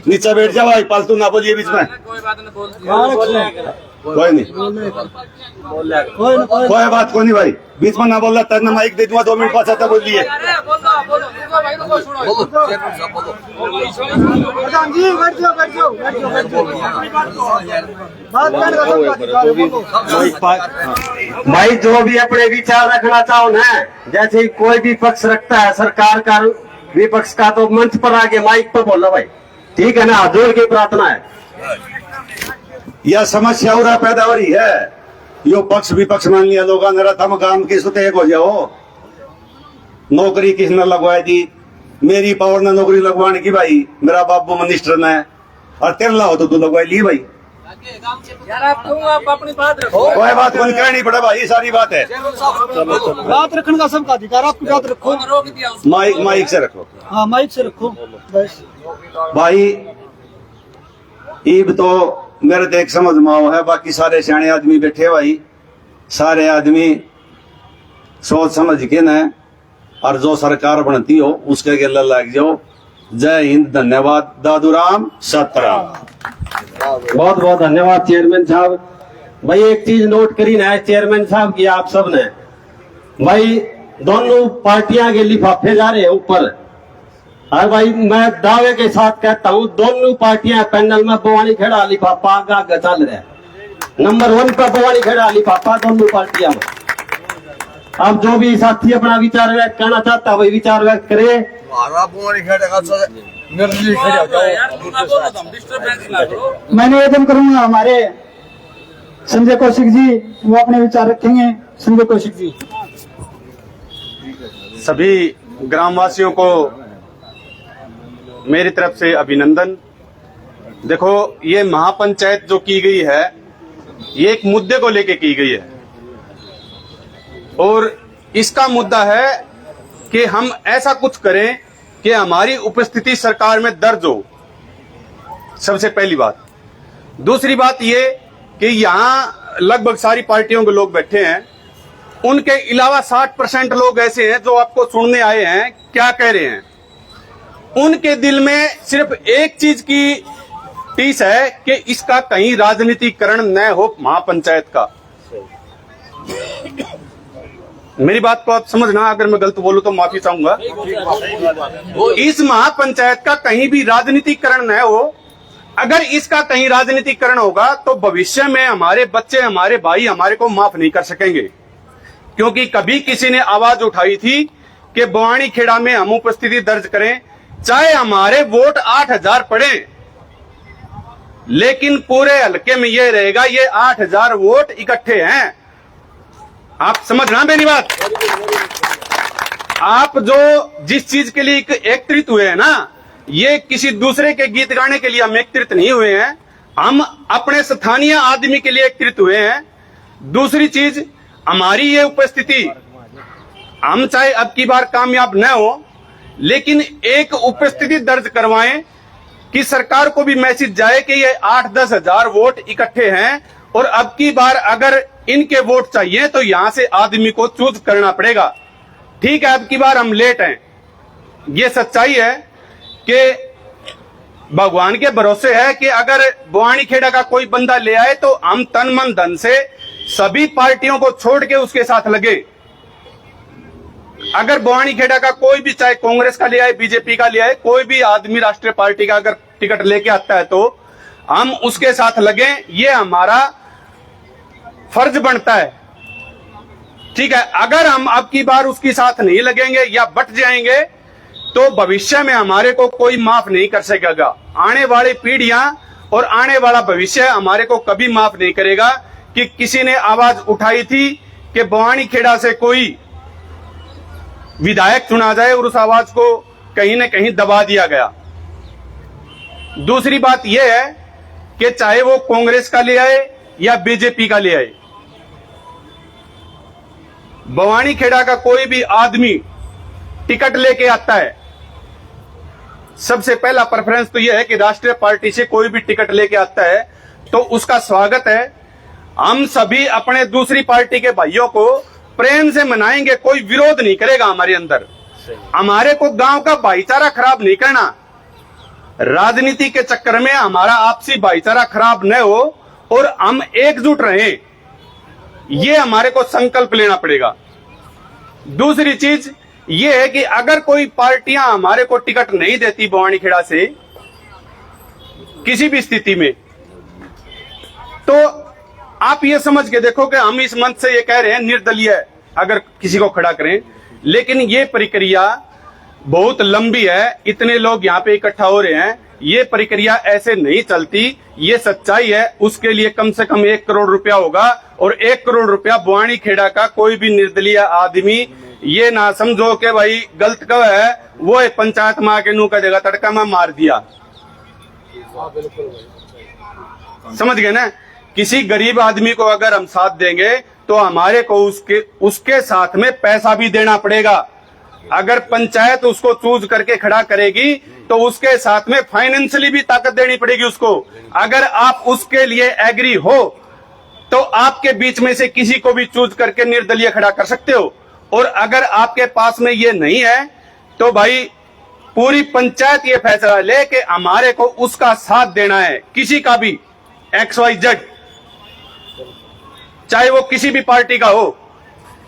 नीचे बैठ जाओ भाई, फालतू ना बोलिए बीच में। कोई नहीं, कोई बात को नहीं भाई, बीच में ना बोलना, तेरे माइक दे दूंगा, 2 मिनट पास आता बोलिए। भाई जो भी अपने विचार रखना चाहो ना, जैसे कोई भी पक्ष रखता है, सरकार का विपक्ष का, तो मंच पर आके माइक पर बोलो भाई, ठीक है ना, हाथ जोड़ के प्रार्थना है। यह समस्या और पैदा हो रही है, यो पक्ष विपक्ष मान लिया लोगों ने, थम काम के सुते एक हो जाओ। नौकरी किसने लगवाई दी? मेरी पावर ने नौकरी लगवाने की भाई, मेरा बाबू मिनिस्टर ने, और तेरला हो तो तू लगवाई ली भाई। यार आप अपनी बात रखो, कोई बात को कहनी पड़ा भाई, सारी बात है। बात रखने का सबका अधिकार, आपकी बात रखो, माइक से रखो। हाँ माइक से रखो बस। भाई ईब तो मेरे देख समझ माओ है, बाकी सारे सियाने आदमी बैठे भाई, सारे आदमी सोच समझ के न, और जो सरकार बनती हो उसके गले लग जाओ। जय हिंद, धन्यवाद। दादूराम सतराम। बहुत बहुत धन्यवाद चेयरमैन साहब। भाई एक चीज नोट करी ना चेयरमैन साहब की, आप सब ने भाई दोनों पार्टियां के लिफाफे जा रहे हैं ऊपर, और भाई मैं दावे के साथ कहता हूं दोनों पार्टियां पैनल में बवानी खेड़ा लिफाफा आगे चल रहा है, नंबर 1 पर बवानी खेड़ा लिफाफा दोनों पार्टियां में। अब जो भी साथी अपना विचार व्यक्त करना चाहता है वही विचार व्यक्त करे। मैं निवेदन करूंगा हमारे संजय कौशिक जी, वो अपने विचार रखेंगे। संजय कौशिक जी। सभी ग्रामवासियों को मेरी तरफ से अभिनंदन। देखो ये महापंचायत जो की गई है, ये एक मुद्दे को लेके की गई है, और इसका मुद्दा है कि हम ऐसा कुछ करें कि हमारी उपस्थिति सरकार में दर्ज हो, सबसे पहली बात। दूसरी बात ये कि यहाँ लगभग सारी पार्टियों के लोग बैठे हैं, उनके अलावा 60% लोग ऐसे हैं जो आपको सुनने आए हैं, क्या कह रहे हैं। उनके दिल में सिर्फ एक चीज की टीस है कि इसका कहीं राजनीतिकरण न हो महापंचायत का। मेरी बात को आप समझना, अगर मैं गलत बोलूं तो माफी चाहूंगा। इस महापंचायत का कहीं भी राजनीतिकरण न हो। अगर इसका कहीं राजनीतिकरण होगा तो भविष्य में हमारे बच्चे, हमारे भाई हमारे को माफ नहीं कर सकेंगे, क्योंकि कभी किसी ने आवाज उठाई थी कि बवानी खेड़ा में हम उपस्थिति दर्ज करें, चाहे हमारे वोट 8000 पड़े। लेकिन पूरे हलके में ये रहेगा, ये 8000 वोट इकट्ठे हैं। आप समझ रहे हैं मेरी बात? आप जो जिस चीज के लिए एकत्रित हुए हैं ना, ये किसी दूसरे के गीत गाने के लिए हम एकत्रित नहीं हुए हैं, हम अपने स्थानीय आदमी के लिए एकत्रित हुए हैं। दूसरी चीज, हमारी ये उपस्थिति, हम चाहे अब की बार कामयाब न हो, लेकिन एक उपस्थिति दर्ज करवाएं कि सरकार को भी मैसेज जाए कि ये 8-10 हजार वोट इकट्ठे हैं और अब की बार अगर इनके वोट चाहिए तो यहां से आदमी को चूज करना पड़ेगा। ठीक है, अब की बार हम लेट हैं, ये सच्चाई है कि भगवान के भरोसे है कि अगर बुआनी खेड़ा का कोई बंदा ले आए तो हम तन मन धन से सभी पार्टियों को छोड़ के उसके साथ लगे। अगर बुआनी खेड़ा का कोई भी, चाहे कांग्रेस का ले आए, बीजेपी का ले आए, कोई भी आदमी राष्ट्रीय पार्टी का अगर टिकट लेके आता है तो हम उसके साथ लगे, ये हमारा फर्ज बनता है। ठीक है, अगर हम अब की बार उसके साथ नहीं लगेंगे या बट जाएंगे तो भविष्य में हमारे को कोई माफ नहीं कर सकेगा। आने वाली पीढ़ियां और आने वाला भविष्य हमारे को कभी माफ नहीं करेगा कि किसी ने आवाज उठाई थी कि बुआनी खेड़ा से कोई विधायक चुना जाए और उस आवाज को कहीं न कहीं दबा दिया गया। दूसरी बात यह है कि चाहे वो कांग्रेस का ले आए या बीजेपी का ले आए, बुआनी खेड़ा का कोई भी आदमी टिकट लेके आता है, सबसे पहला प्रेफरेंस तो यह है कि राष्ट्रीय पार्टी से कोई भी टिकट लेके आता है तो उसका स्वागत है। हम सभी अपने दूसरी पार्टी के भाइयों को प्रेम से मनाएंगे, कोई विरोध नहीं करेगा हमारे अंदर। हमारे को गांव का भाईचारा खराब नहीं करना, राजनीति के चक्कर में हमारा आपसी भाईचारा खराब न हो और हम एकजुट रहें, ये हमारे को संकल्प लेना पड़ेगा। दूसरी चीज ये है कि अगर कोई पार्टियां हमारे को टिकट नहीं देती बुआनी खेड़ा से किसी भी स्थिति में, तो आप ये समझ के देखो कि हम इस मंच से ये कह रहे हैं निर्दलीय अगर किसी को खड़ा करें, लेकिन ये प्रक्रिया बहुत लंबी है, इतने लोग यहाँ पे इकट्ठा हो रहे हैं, ये प्रक्रिया ऐसे नहीं चलती, ये सच्चाई है। उसके लिए कम से कम 1 करोड़ रुपया होगा और 1 करोड़ रुपया बुआनी खेड़ा का कोई भी निर्दलीय आदमी ये ना समझो कि भाई गलत कब है, वो एक पंचायत माँ के नू का जगह तड़का में मार दिया। समझ गए ना? किसी गरीब आदमी को अगर हम साथ देंगे तो हमारे को उसके साथ में पैसा भी देना पड़ेगा। अगर पंचायत उसको चूज करके खड़ा करेगी तो उसके साथ में फाइनेंशियली भी ताकत देनी पड़ेगी उसको। अगर आप उसके लिए एग्री हो तो आपके बीच में से किसी को भी चूज करके निर्दलीय खड़ा कर सकते हो, और अगर आपके पास में ये नहीं है तो भाई पूरी पंचायत ये फैसला ले कि हमारे को उसका साथ देना है, किसी का भी XYZ, चाहे वो किसी भी पार्टी का हो।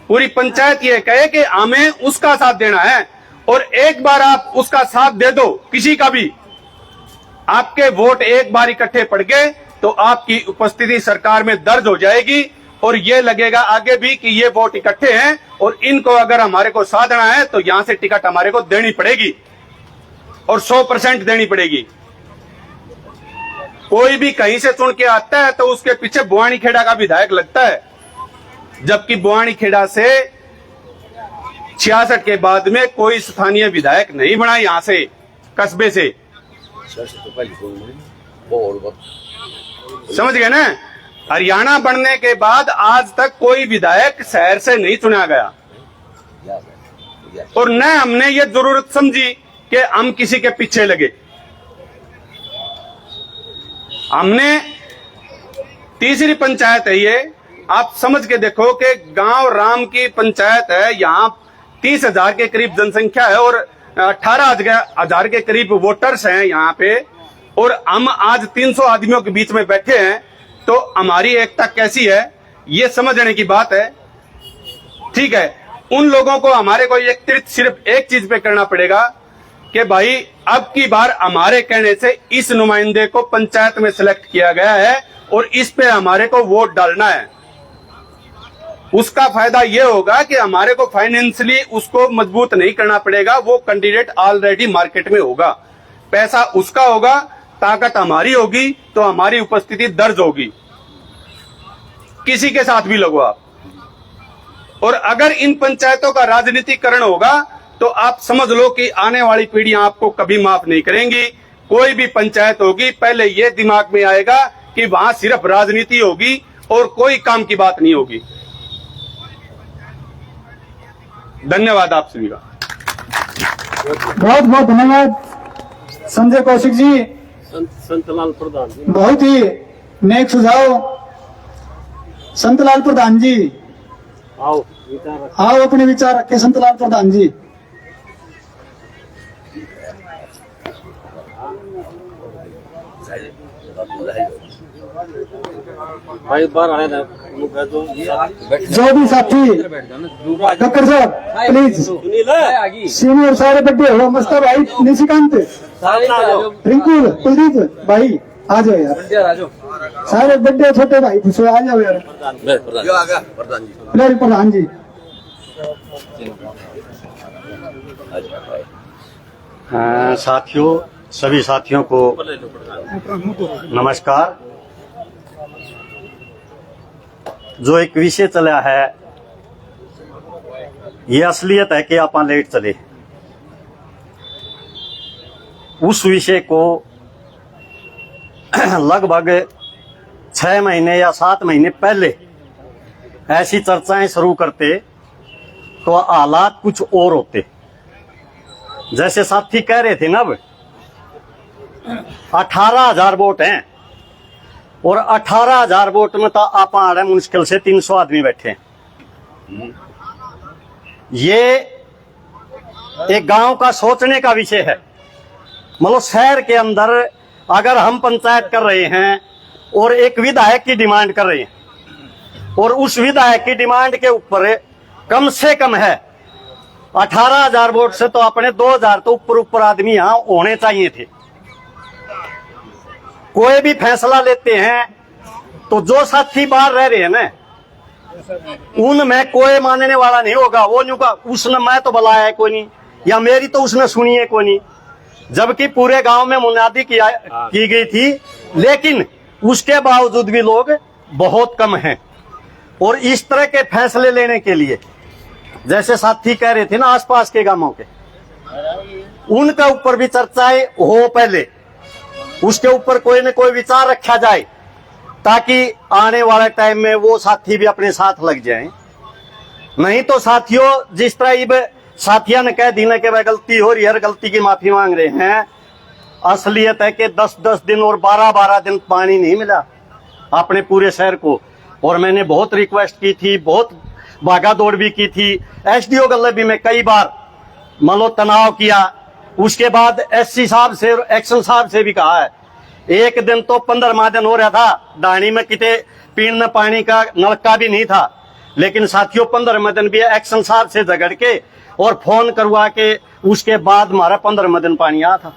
पूरी पंचायत ये कहे कि हमें उसका साथ देना है, और एक बार आप उसका साथ दे दो किसी का भी, आपके वोट एक बार इकट्ठे पड़ गए तो आपकी उपस्थिति सरकार में दर्ज हो जाएगी, और ये लगेगा आगे भी कि ये वोट इकट्ठे हैं और इनको अगर हमारे को साधना है तो यहां से टिकट हमारे को देनी पड़ेगी और 100% देनी पड़ेगी। कोई भी कहीं से चुन के आता है तो उसके पीछे बुआनी खेड़ा का विधायक लगता है, जबकि बुआनी खेड़ा से 66 के बाद में कोई स्थानीय विधायक नहीं बना यहां से कस्बे से। समझ गए ना? हरियाणा बनने के बाद आज तक कोई विधायक शहर से नहीं चुना गया, और न हमने ये जरूरत समझी कि हम किसी के पीछे लगे। हमने तीसरी पंचायत है ये, आप समझ के देखो कि गांव राम की पंचायत है, यहाँ 30,000 के करीब जनसंख्या है और 18,000 के करीब वोटर्स हैं यहाँ पे, और हम आज 300 आदमियों के बीच में बैठे हैं, तो हमारी एकता कैसी है ये समझने की बात है। ठीक है, उन लोगों को हमारे को एकत्रित सिर्फ एक चीज पे करना पड़ेगा कि भाई अब की बार हमारे कहने से इस नुमाइंदे को पंचायत में सिलेक्ट किया गया है और इस पे हमारे को वोट डालना है। उसका फायदा ये होगा कि हमारे को फाइनेंशियली उसको मजबूत नहीं करना पड़ेगा, वो कैंडिडेट ऑलरेडी मार्केट में होगा, पैसा उसका होगा, ताकत हमारी होगी तो हमारी उपस्थिति दर्ज होगी, किसी के साथ भी लगो आप। और अगर इन पंचायतों का राजनीतिकरण होगा तो आप समझ लो कि आने वाली पीढ़ियां आपको कभी माफ नहीं करेंगी। कोई भी पंचायत होगी पहले ये दिमाग में आएगा कि वहां सिर्फ राजनीति होगी और कोई काम की बात नहीं होगी। धन्यवाद आप सभी का। बहुत बहुत धन्यवाद संजय कौशिक जी, संतलाल प्रधान जी, बहुत ही नेक सुझाव। संतलाल प्रधान जी आओ विचार आओ अपने विचार रखे। संतलाल प्रधान जी भाई बार आए ना जो भी साथी, डॉक्टर साहब प्लीज, सीनियर सारे बड्डे हो, मस्ता भाई, निशिकांत, रिंकू, कुलदीप भाई आ जाओ यार, सारे बड्डे छोटे भाई खुश आ जाओ यार। जो आ गया प्रधान जी। फिलहाल प्रधान जी साथियों, सभी साथियों को नमस्कार। जो एक विषय चला है ये असलियत है कि आप लेट चले। उस विषय को लगभग 6 महीने या 7 महीने पहले ऐसी चर्चाएं शुरू करते तो हालात कुछ और होते। जैसे साथी कह रहे थे ना, अब 18,000 वोट हैं और 18,000 वोट में तो आप आ रहे मुश्किल से 300 आदमी बैठे हैं। ये एक गांव का सोचने का विषय है। मतलब शहर के अंदर अगर हम पंचायत कर रहे हैं और एक विधायक की डिमांड कर रहे हैं और उस विधायक की डिमांड के ऊपर कम से कम है 18,000 वोट से तो अपने 2,000 तो ऊपर आदमी यहां होने चाहिए थे। कोई भी फैसला लेते हैं तो जो साथी बाहर रह रहे हैं ना, उनमें कोई मानने वाला नहीं होगा। वो नहीं होगा उसने मैं तो बुलाया है कोई नहीं, या मेरी तो उसने सुनी है कोई नहीं, जबकि पूरे गांव में मुनादी की गई थी, लेकिन उसके बावजूद भी लोग बहुत कम हैं। और इस तरह के फैसले लेने के लिए जैसे साथी कह रहे थे ना आसपास के गांवों के, उनका ऊपर भी चर्चाएं हो, पहले उसके ऊपर कोई न कोई विचार रखा जाए ताकि आने वाले टाइम में वो साथी भी अपने साथ लग जाएं। नहीं तो साथियों, जिस तरह साथिया ने कह दी ना कि वह गलती हो रही है, हर गलती की माफी मांग रहे हैं। असलियत है कि 10-10 दिन और 12-12 दिन पानी नहीं मिला अपने पूरे शहर को। और मैंने बहुत रिक्वेस्ट की थी, बहुत भागा दौड़ भी की थी, एसडीओ गल्ले भी मैं कई बार मलो तनाव किया। उसके बाद एससी साहब से, एक्शन साहब से भी कहा है। एक दिन तो 15वां दिन हो रहा था, डाणी में किते पीने पानी का नलका भी नहीं था, लेकिन साथियों 15वें दिन भी एक्शन साहब से झगड़ के और फोन करवा के उसके बाद हमारा 15वें दिन पानी आया था।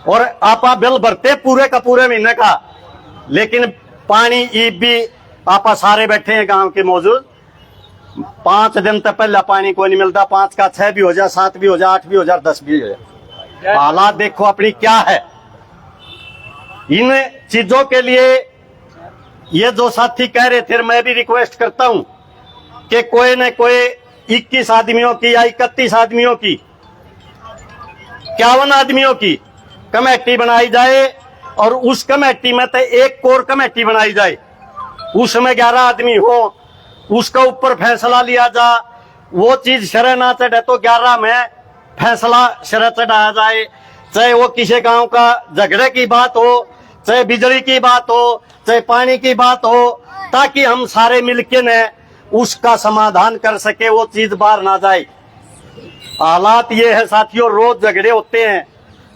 और आपा बिल भरते पूरे का पूरे महीने का, लेकिन पानी ईब भी आपा सारे बैठे हैं गांव के मौजूद। 5 दिन तक पहले पानी कोई नहीं मिलता, 5 का 6 भी हो जाए, 7 भी हो जाए, 8 भी हो जाए, 10 भी हो जाए। हालात देखो अपनी क्या है। इन चीजों के लिए ये जो साथी कह रहे थे, मैं भी रिक्वेस्ट करता हूं कि कोई न कोई 21 आदमियों की या 31 आदमियों की, 51 आदमियों की कमेटी बनाई जाए और उस कमेटी में तो एक कोर कमेटी बनाई जाए, उसमें 11 आदमी हो, उसका ऊपर फैसला लिया जा। वो चीज शरह ना चढ़े तो 11 में फैसला शरह चढ़ाया जाए, चाहे वो किसी गांव का झगड़े की बात हो, चाहे बिजली की बात हो, चाहे पानी की बात हो, ताकि हम सारे मिलके ने उसका समाधान कर सके, वो चीज बाहर ना जाए। हालात ये है साथियों, रोज झगड़े होते हैं,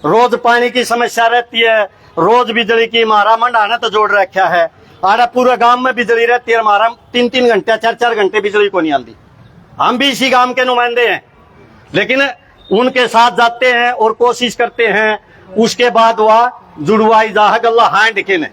रोज पानी की समस्या रहती है, रोज बिजली की। हमारा मंडाना तो जोड़ रखा है, आरा पूरे गांव में बिजली रहती है, हमारा 3-3 घंटे 4-4 घंटे बिजली को नहीं आती। हम भी इसी गांव के नुमाइंदे हैं, लेकिन उनके साथ जाते हैं और कोशिश करते हैं, उसके बाद वह जुड़वाई जा गल्ला हांड के ने।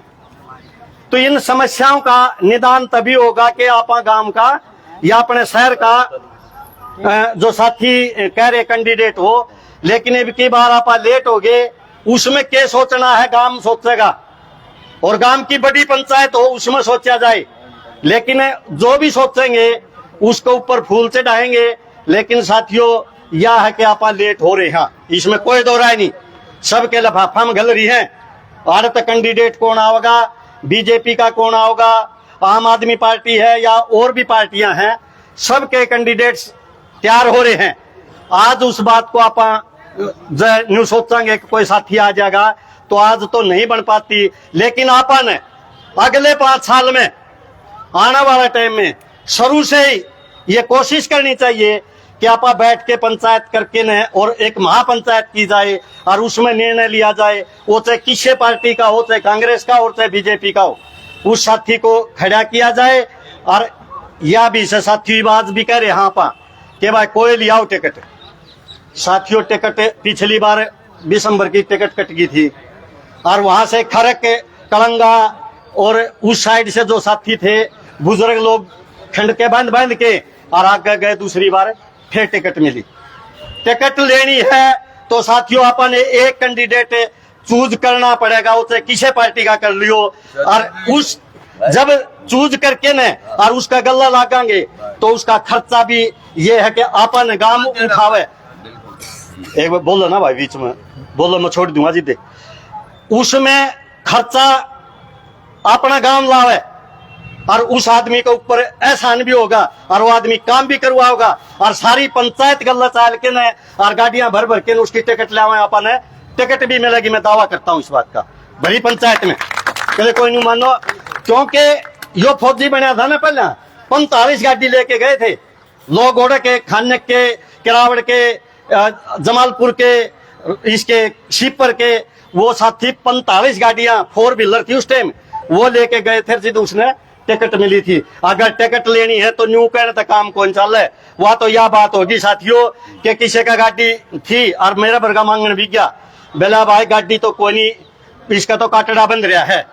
तो इन समस्याओं का निदान तभी होगा कि आप गांव का या अपने शहर का जो साथी कह रहे कैंडिडेट हो। लेकिन अब की बार आप लेट हो गए उसमें क्या सोचना है गांव सोचेगा, और गांव की बड़ी पंचायत हो उसमें सोचा जाए। लेकिन जो भी सोचेंगे उसके ऊपर फूल चढ़ाएंगे। लेकिन साथियों यह है कि आप लेट हो रहे हैं, इसमें कोई दो राय नहीं। सबके लफाफा में गल रही है। भारत कैंडिडेट कौन आओगा, बीजेपी का कौन आओगा, आम आदमी पार्टी है या और भी पार्टियां हैं, सबके कैंडिडेट्स तैयार हो रहे हैं। आज उस बात को आप न्यू सोचेंगे कि कोई साथी आ जाएगा तो आज तो नहीं बन पाती। लेकिन आपन अगले 5 साल में आने वाले टाइम में शुरू से ही ये कोशिश करनी चाहिए कि आप बैठ के पंचायत करके न और एक महापंचायत की जाए और उसमें निर्णय लिया जाए, वो चाहे किसी पार्टी का हो, चाहे कांग्रेस का हो, चाहे बीजेपी का हो, उस साथी को खड़ा किया जाए। और यह भी से साथी बात भी कह रहे यहाँ पर कि भाई कोई लियाओ टिकट। साथियों टिकट पिछली बार दिसंबर की टिकट कट गई थी और वहां से खरक कलंगा और उस साइड से जो साथी थे बुजुर्ग लोग खंड के बांध के और आगे गए। दूसरी बार फिर टिकट मिली। टिकट लेनी है तो साथियों अपन एक कैंडिडेट चूज करना पड़ेगा, उसे किसी पार्टी का कर लियो। और उस जब चूज करके न और उसका गला लगाएंगे तो उसका खर्चा भी ये है कि अपन गांव उठावे। एक बार बोलो ना भाई, बीच में बोलो, मैं छोड़ दूंगा जी। दे उसमें खर्चा अपना गांव लावे और उस आदमी के ऊपर एहसान भी होगा और वो आदमी काम भी करवाओगा और सारी पंचायत गल्ला चाल के न और गाड़ियां भर भर के उसकी टिकट लावे। अपन टिकट भी मिलेगी, मैं दावा करता हूं इस बात का। बड़ी पंचायत में चले कोई नहीं मानो, क्योंकि यो फौजी बनया था ना, पहले 45 गाड़ी लेके गए थे लोग, घोड़े के, खाने के, किरावड़ के, जमालपुर के, इसके शिपर के, वो साथी 45 गाड़ियां 4 व्हीलर थी उस टाइम, वो लेके गए थे। जिद उसने टिकट मिली थी। अगर टिकट लेनी है तो न्यू कहने तक काम कौन चल है। वह तो यह बात होगी साथियों कि किसी का गाड़ी थी और मेरा बरगा मांगने भी गया, बेला भाई गाड़ी तो कोई नहीं, इसका तो काटड़ा बंद रहा है।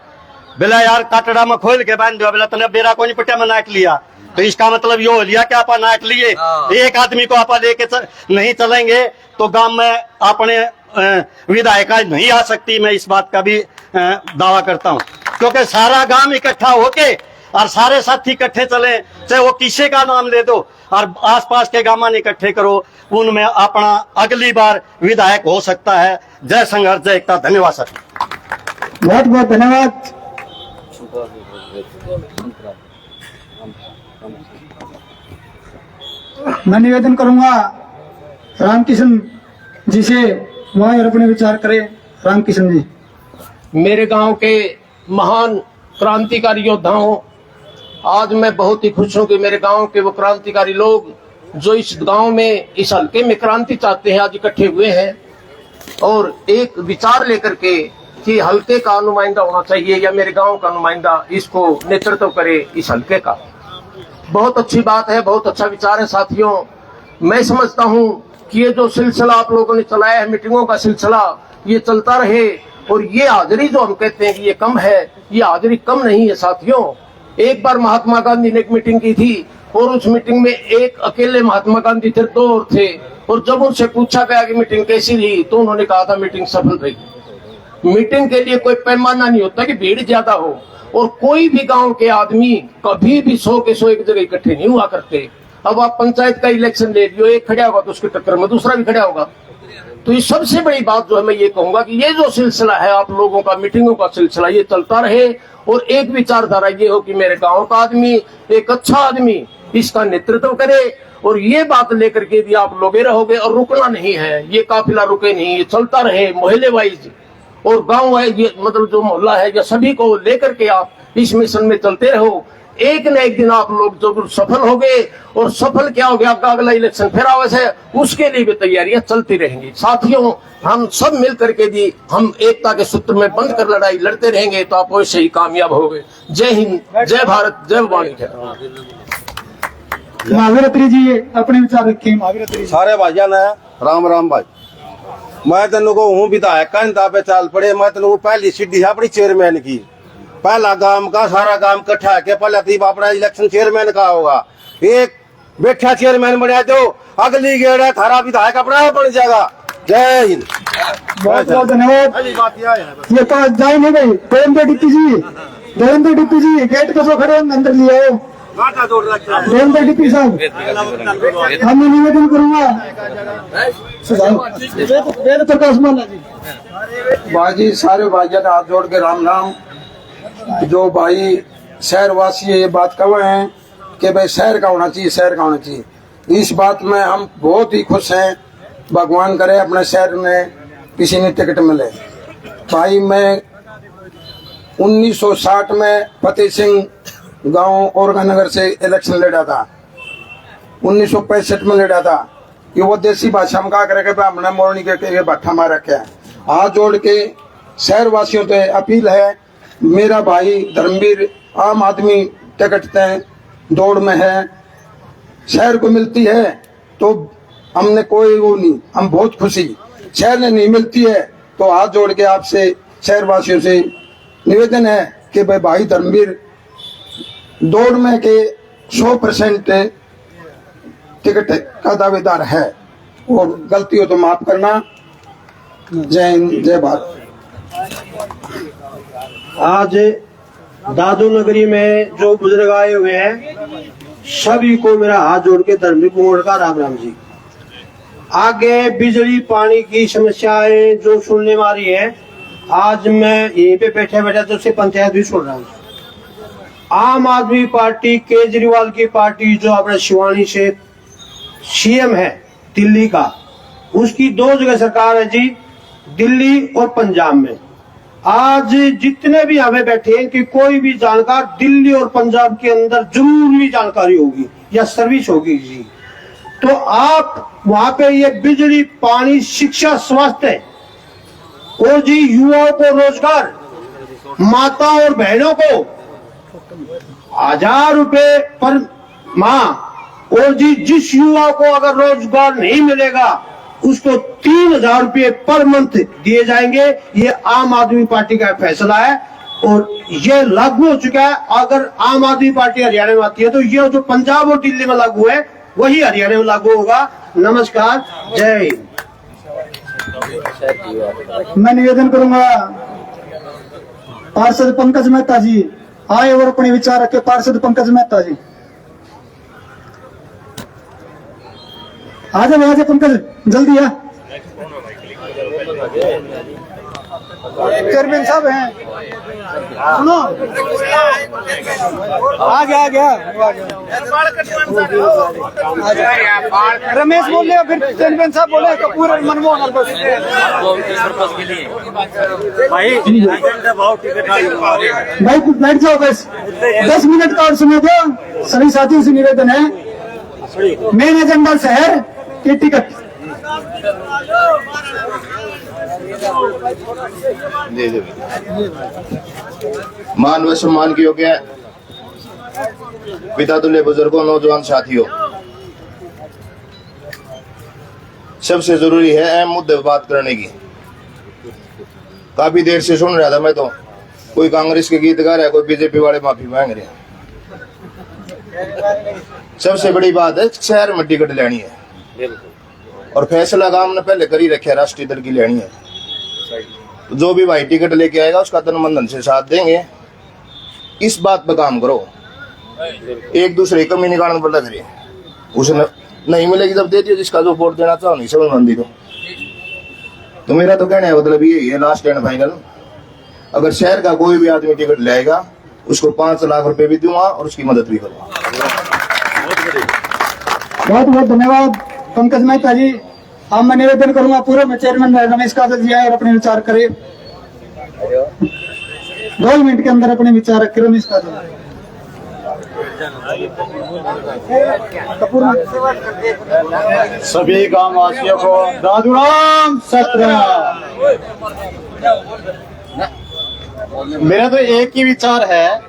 बेला यार काटड़ा में खोल के बांध दिया, बेला तने बेरा कोई पट्टा में नाट लिया, तो इसका मतलब यो हो लिया कि आप नाट लिए। एक आदमी को आप लेके नहीं चलेंगे तो गांव में अपने विधायक नहीं आ सकती। मैं इस बात का भी दावा करता हूं, क्योंकि सारा गांव इकट्ठा होके और सारे साथी इकट्ठे चले, चाहे वो किसी का नाम ले दो और आसपास के गांव इकट्ठे करो, उनमें अपना अगली बार विधायक हो सकता है। जय संघर्ष, जय एकता। धन्यवाद सर। बहुत बहुत धन्यवाद। मैं निवेदन करूंगा रामकिशन जी से, वहां अपने विचार करें। रामकिशन जी। मेरे गांव के महान क्रांतिकारी योद्धाओं, आज मैं बहुत ही खुश हूं कि मेरे गांव के वो क्रांतिकारी लोग जो इस गांव में, इस हल्के में क्रांति चाहते हैं, आज इकट्ठे हुए हैं और एक विचार लेकर के कि हल्के का नुमाइंदा होना चाहिए या मेरे गांव का नुमाइंदा इसको नेतृत्व करे इस हल्के का। बहुत अच्छी बात है, बहुत अच्छा विचार है साथियों। मैं समझता हूं कि ये जो सिलसिला आप लोगों ने चलाया है, मीटिंगों का सिलसिला, ये चलता रहे। और ये हाजिरी जो हम कहते हैं कि ये कम है, ये हाजिरी कम नहीं है साथियों। एक बार महात्मा गांधी ने एक मीटिंग की थी और उस मीटिंग में एक अकेले महात्मा गांधी थे, 2 और थे। और जब उनसे पूछा गया कि मीटिंग कैसी रही तो उन्होंने कहा था मीटिंग सफल रही। मीटिंग के लिए कोई पैमाना नहीं होता कि भीड़ ज्यादा हो, और कोई भी गांव के आदमी कभी भी 100 के 100 एक जगह इकट्ठे नहीं हुआ करते। अब आप पंचायत का इलेक्शन ले लियो, एक खड़ा होगा तो उसके टक्कर में दूसरा भी खड़ा होगा। तो ये सबसे बड़ी बात जो है मैं ये कहूंगा कि ये जो सिलसिला है आप लोगों का, मीटिंगों का सिलसिला, ये चलता रहे और एक विचारधारा ये हो कि मेरे गांव का आदमी, एक अच्छा आदमी इसका नेतृत्व करे। और ये बात लेकर के भी आप लोगे रहोगे और रुकना नहीं है, ये काफिला रुके नहीं, ये चलता रहे मोहल्ले वाइज और गांव वाइज, ये मतलब जो मोहल्ला है या सभी को लेकर के आप इस मिशन में चलते रहो। एक न एक दिन आप लोग जरूर सफल हो गए, और सफल क्या हो गया, आपका अगला इलेक्शन फिर आवाज है, उसके लिए भी तैयारियां चलती रहेंगी साथियों। हम सब मिल करके भी हम एकता के सूत्र में बंध कर लड़ाई लड़ते रहेंगे तो आप वैसे ही कामयाब होंगे। जय हिंद, जय भारत, जय भवानी। महावीर अत्री जी अपने विचार रखें। महावीर अत्री सारे भाइयों ने राम राम भाई। मैं तेन को हूँ विधायक का इंतजार पे चल पड़े। मैं तेन को पहली सीढ़ी है अपनी चेयरमैन की, पहला गांव का सारा गांव इकट्ठा है के पहले तीब अपना इलेक्शन चेयरमैन का होगा। एक बैठा चेयरमैन बना दो, अगली गेड़ है थारा विधायक अपना बन जाएगा। जय हिंद। बहुत बहुत धन्यवाद। ये पास जाए नहीं भाई, देवेंद्र डिप्टी जी गेट पे जो खड़े हैं अंदर लिए आओ। देवेंद्र डिप्टी साहब, हम निवेदन करूंगा वेद प्रकाश माला जी। बाजी सारे भाईजान हाथ जोड़ के राम राम। जो भाई शहर वासी ये बात कह रहे हैं कि भाई शहर का होना चाहिए, शहर का होना चाहिए, इस बात में हम बहुत ही खुश हैं। भगवान करे अपने शहर में किसी ने टिकट मिले। भाई मैं 1960 में फतेह सिंह गांव और नगर से इलेक्शन लड़ा था, 1965 में लड़ा था कि वो देसी भाषा में कहा करे हमने मोरनी के भट्ठा मार रखे हैं। हाथ जोड़ के शहर वासियों से अपील है, मेरा भाई धर्मवीर आम आदमी टिकट तय दौड़ में है, शहर को मिलती है तो हमने कोई वो नहीं, हम बहुत खुशी। शहर ने नहीं मिलती है तो हाथ जोड़ के आपसे शहर वासियों से निवेदन है कि भाई धर्मवीर दौड़ में के 100% टिकट का दावेदार है और गलती हो तो माफ करना। जय हिंद, जय भारत। आज दादू नगरी में जो बुजुर्ग आए हुए हैं सभी को मेरा हाथ जोड़ के धर्मवीर कुंवर का राम राम जी। आगे बिजली पानी की समस्याएं जो सुनने में आ रही है, आज मैं यहीं पे बैठे बैठे तो उससे पंचायत भी सुन रहा हूँ। आम आदमी पार्टी केजरीवाल की पार्टी जो अपने शिवानी से सीएम है दिल्ली का, उसकी 2 जगह सरकार है जी, दिल्ली और पंजाब में। आज जितने भी हमें बैठे हैं कि कोई भी जानकार दिल्ली और पंजाब के अंदर जरूर भी जानकारी होगी या सर्विस होगी जी, तो आप वहां पे ये बिजली पानी शिक्षा स्वास्थ्य और जी युवाओं को रोजगार, माता और बहनों को 1000 रुपए पर माह, और जी जिस युवा को अगर रोजगार नहीं मिलेगा उसको 3000 रुपये पर मंथ दिए जाएंगे। ये आम आदमी पार्टी का फैसला है और ये लागू हो चुका है। अगर आम आदमी पार्टी हरियाणा में आती है तो ये जो पंजाब और दिल्ली में लागू है वही हरियाणा में लागू होगा। नमस्कार, जय हिंद। मैं निवेदन करूंगा पार्षद पंकज मेहता जी आए और अपने विचार रखे। पार्षद पंकज मेहता जी आ जाए पंकज, जल्दी है। चेयरमैन साहब हैं, सुनो आ गया रमेश बोल रहे, फिर चेयरमैन साहब बोले कपूर और मनमोहन भाई बैठ जाओ बस 10 मिनट का और समय दो। सभी साथियों से निवेदन है, मेन एजेंडा शहर की टिकट। मान व सम्मान के योग्य पिता तुल्य बुजुर्गों, नौजवान साथियों, सबसे जरूरी है अहम मुद्दे पर बात करने की। काफी देर से सुन रहा था मैं तो, कोई कांग्रेस के गीत गा रहा है, कोई बीजेपी वाले माफी मांग रहे हैं। सबसे बड़ी बात है शहर में टिकट लेनी है और फैसला काम ने पहले कर ही रखे, राष्ट्रीय दल की लेनी है। जो भी भाई टिकट लेके आएगा उसका तन मन धन से साथ देंगे। इस बात पर काम करो, एक दूसरे की कमी निकालने पर लग रही है, उसे नहीं मिलेगी जब दे दियो, जिसका जो वोट देना चाहो नहीं समझ मंदी को। तो मेरा तो कहना है मतलब ये है लास्ट एंड फाइनल, अगर शहर का कोई भी आदमी टिकट लेगा उसको 5 लाख रुपए भी दूंगा और उसकी मदद भी करूंगा। बहुत बहुत धन्यवाद पंकज मेहता जी। अब मैं निवेदन करूंगा पूर्व में चेयरमैन रमेश काजल जी आए और अपने विचार करे। 2 मिनट के अंदर अपने विचार रखे रमेश काजल। सभी गांववासियों को दादूराम सत्र। मेरा तो एक ही विचार है,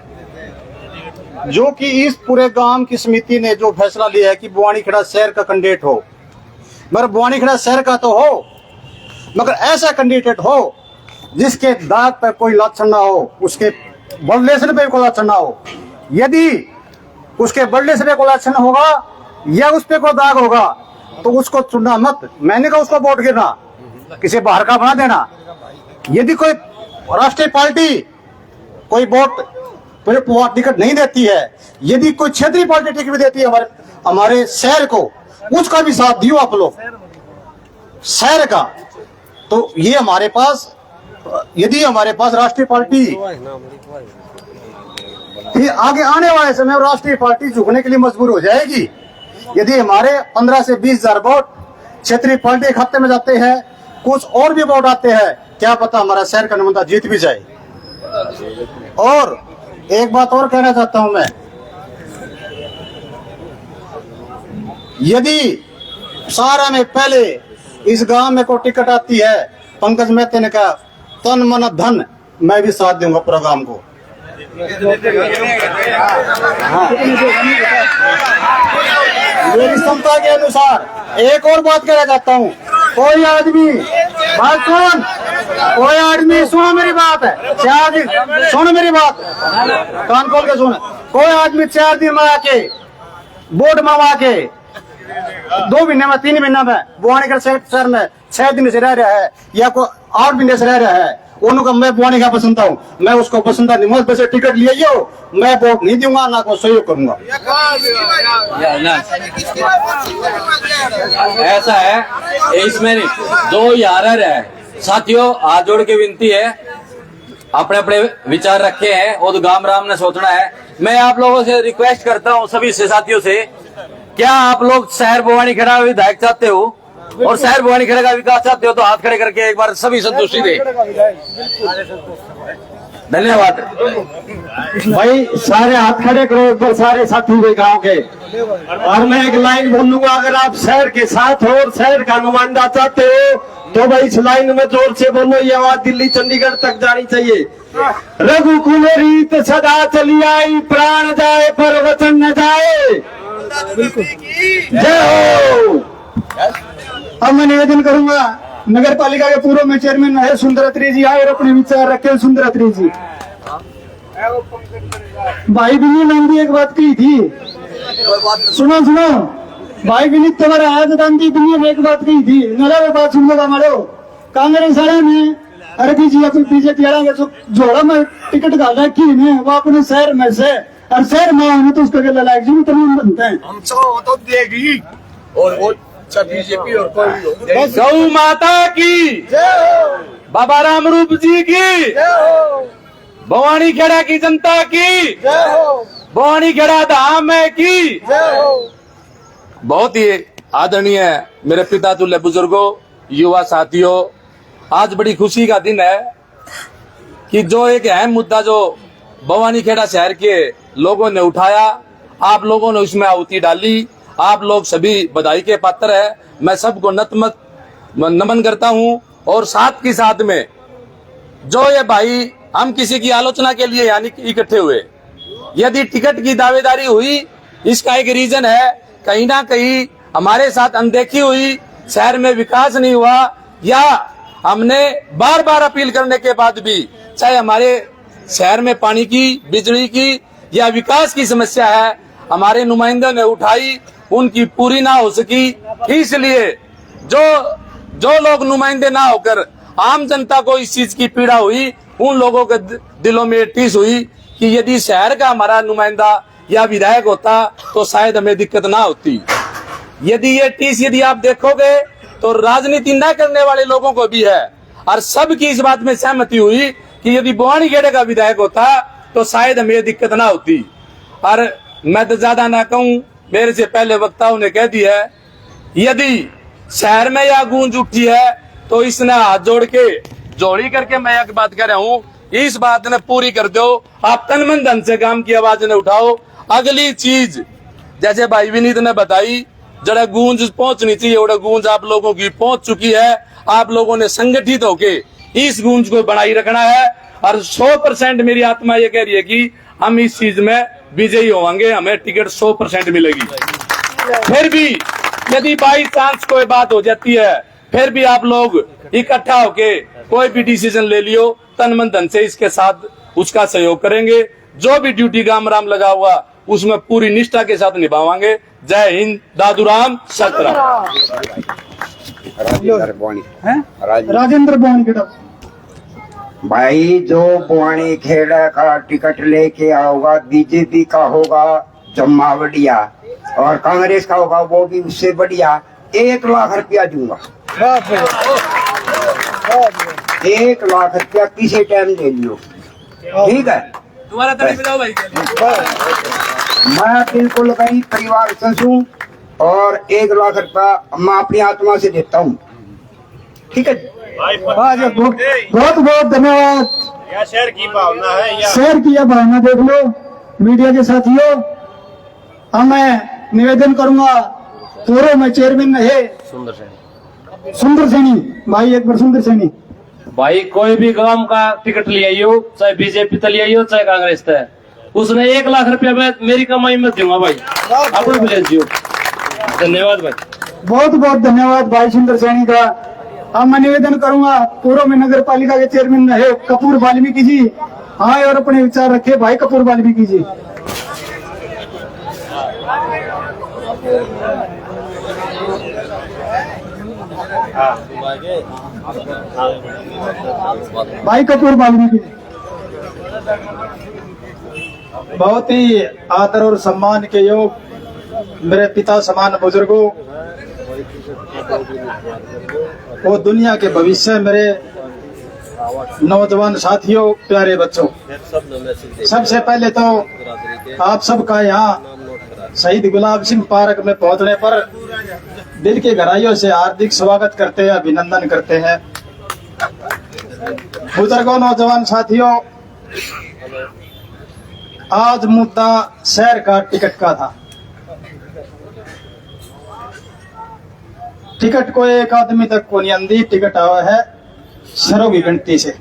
जो कि इस पूरे गांव की समिति ने जो फैसला लिया है कि बुआनीखेड़ा शहर का कैंडिडेट हो, मगर बुआनीखेड़ा शहर का तो हो, मगर ऐसा कैंडिडेट हो जिसके दाग पर कोई लक्षण ना हो, उसके बल्लेसर पे कोई लक्षण ना हो। यदि उसके बल्लेसर पे कोई लक्षण होगा या उस पे कोई दाग होगा तो उसको चुनना मत। मैंने कहा उसको वोट गिरना, किसी बाहर का बना देना। यदि कोई राष्ट्रीय पार्टी कोई वोट टिकट नहीं देती है, यदि कोई क्षेत्रीय पार्टी टिकट भी देती है हमारे शहर को, उसका भी साथ दियो आप लोग शहर का। तो ये हमारे पास, यदि हमारे पास राष्ट्रीय पार्टी, फिर आगे आने वाले समय राष्ट्रीय पार्टी झुकने के लिए मजबूर हो जाएगी। यदि हमारे 15 से 20 हजार वोट क्षेत्रीय पार्टी के खाते में जाते हैं, कुछ और भी वोट आते हैं, क्या पता हमारा शहर का नुमाइंदा जीत भी जाए। और एक बात और कहना चाहता हूं मैं, यदि सारा में पहले इस गांव में कोई टिकट आती है, पंकज मेहता ने कहा तन मन धन, मैं भी साथ दूंगा प्रोग्राम को। हाँ। मेरी क्षमता के अनुसार एक और बात कहना चाहता हूँ, कोई आदमी बात सुन, कोई आदमी सुनो मेरी बात है, 4 दिन सुनो मेरी बात, कान खोल के सुन। कोई आदमी 4 दिन में आके वोट मंगवा के 2 महीने में 3 महीने में बुआनीगढ़ शहर में 6 दिन से रह रहा है या कोई 8 महीने से रह रहा है, उनको मैं बुआनी का पसंद हूँ, मैं उसको पसंद नहीं, मुझ से टिकट लिए मैं वोट नहीं दूंगा, ना को सहयोग करूंगा। ऐसा है, इसमें जो यार है साथियों, हाथ जोड़ के विनती है, अपने अपने विचार रखे हैं और तो गाम राम ने सोचना है। मैं आप लोगों से रिक्वेस्ट करता हूँ, सभी से साथियों से, क्या आप लोग शहर भवानी खेड़ा विधायक चाहते हो और शहर भवानी खेड़ा का विकास चाहते हो तो हाथ खड़े करके एक बार सभी संतुष्टि दे। धन्यवाद भाई, सारे हाथ खड़े करो एक बार, सारे साथी हुए गांव के। और मैं एक लाइन बोलूंगा, अगर आप शहर के साथ हो और शहर का नुमाइंदा चाहते हो तो भाई इस लाइन में जोर से बोलो, ये आवाज दिल्ली चंडीगढ़ तक जानी चाहिए। रघुकुल रीत सदा चली आई, प्राण जाए पर वचन न जाए। जय हो। अब मैं निवेदन करूंगा, नगर पालिका के पूर्व में चेयरमैन है सुंदरात्री जी आए और अपने विचार रखे। सुंदरात्री जी, भाई विनीत नाम की एक बात कही थी, सुनो सुनो, भाई विनीत तुम्हारा आज गांधी दुनिया में एक बात कही थी, नला में बात सुन लो हमारे कांग्रेस वाले में, अरे बीजेपी वाला जोड़ा में टिकट डाल रखी है, वो अपने शहर में से, और शहर में आने तो उसका गला लायक जी तमाम बनते हैं। हम तो देगी और बीजेपी और कोई। गौ माता की, बाबा राम रूप जी की, भवानी खेड़ा की जनता की, भवानी खेड़ा धाम की। बहुत ही आदरणीय मेरे पिता तुल्य बुजुर्गों, युवा साथियों, आज बड़ी खुशी का दिन है कि जो एक अहम मुद्दा जो भवानी खेड़ा शहर के लोगों ने उठाया, आप लोगों ने उसमें आहुति डाली, आप लोग सभी बधाई के पात्र है। मैं सबको नमन करता हूं। और साथ के साथ में जो ये भाई हम किसी की आलोचना के लिए यानी इकट्ठे हुए, यदि टिकट की दावेदारी हुई, इसका एक रीजन है, कहीं ना कहीं हमारे साथ अनदेखी हुई, शहर में विकास नहीं हुआ, या हमने बार बार अपील करने के बाद भी, चाहे हमारे शहर में पानी की, बिजली की या विकास की समस्या है, हमारे नुमाइंदों ने उठाई, उनकी पूरी ना हो सकी। इसलिए जो लोग नुमाइंदे ना होकर आम जनता को इस चीज की पीड़ा हुई, उन लोगों के दिलों में टीस हुई कि यदि शहर का हमारा नुमाइंदा या विधायक होता तो शायद हमें दिक्कत ना होती। यदि ये टीस यदि आप देखोगे तो राजनीति न करने वाले लोगों को भी है, और सबकी इस बात में सहमति हुई कि यदि भवानी खेड़े का विधायक होता तो शायद हमें दिक्कत ना होती। और मैं तो ज्यादा ना कहूं, मेरे से पहले वक्ताओं ने कह दिया है, यदि शहर में यह गूंज उठी है तो इसने हाथ जोड़ के जोड़ी करके मैं एक बात कह रहा हूँ, इस बात ने पूरी कर दो। आप तन मन धन से काम की आवाज ने उठाओ। अगली चीज जैसे भाई विनीत ने बताई, जरा गूंज पहुंचनी चाहिए, वो गूंज आप लोगों की पहुंच चुकी है। आप लोगों ने संगठित होके इस गूंज को बनाई रखना है, और 100% मेरी आत्मा ये कह रही है कि हम इस चीज में विजयी होंगे, हमें टिकट 100% मिलेगी। फिर भी यदि बाई चांस कोई बात हो जाती है, फिर भी आप लोग इकट्ठा होके कोई भी डिसीजन ले लियो, तन मन धन से इसके साथ उसका सहयोग करेंगे। जो भी ड्यूटी गाम राम लगा हुआ उसमें पूरी निष्ठा के साथ निभावांगे। जय हिंद, दादू राम, सतराम। राजेंद्र बोवानीखेड़ा। भाई जो बोवानी खेड़ा का टिकट लेके आओगा बीजेपी का होगा जम्मा बढ़िया, और कांग्रेस का होगा वो भी उससे बढ़िया। 1 लाख रुपया दूंगा, 1 लाख रुपया किसी टाइम ले लियो, ठीक है। तुम्हारा तरीफ बताओ भाई। मैं बिल्कुल गरीब परिवार से हूँ और 1 लाख रुपया मैं अपनी आत्मा से देता हूँ, ठीक है। बहुत बहुत धन्यवाद। यह शहर की भावना है, शहर की यह भावना देख लो मीडिया के साथियों। अब मैं निवेदन करूंगा पूर्व में चेयरमैन है सुंदर सैनी भाई, एक बार सुंदर सैनी भाई कोई भी गांव का टिकट ले आइयो, चाहे बीजेपी तो ले आइयो चाहे कांग्रेस तय, उसने 1 लाख रुपया में मेरी कमाई में दूंगा भाई, अपने विलेज जियो। धन्यवाद भाई, बहुत बहुत धन्यवाद भाई सुंदर सैनी का। अब मैं निवेदन करूंगा पूर्व में नगर पालिका के चेयरमैन है कपूर वाल्मीकि जी, आए और अपने विचार रखे भाई कपूर वाल्मीकि जी। भाई कपूर वाल्मीकि बहुत ही आदर और सम्मान के योग मेरे पिता समान बुजुर्गों, वो दुनिया के भविष्य मेरे नौजवान साथियों, प्यारे बच्चों, सबसे पहले तो आप सबका यहाँ शहीद गुलाब सिंह पार्क में पहुंचने पर दिल की गहराइयों से हार्दिक स्वागत करते हैं, अभिनंदन करते हैं। बुजुर्गों, नौजवान साथियों, आज मुद्दा शहर का टिकट का था। टिकट को एक आदमी तक को नहीं आंदी, टिकट आवा है शरों की गिनती से।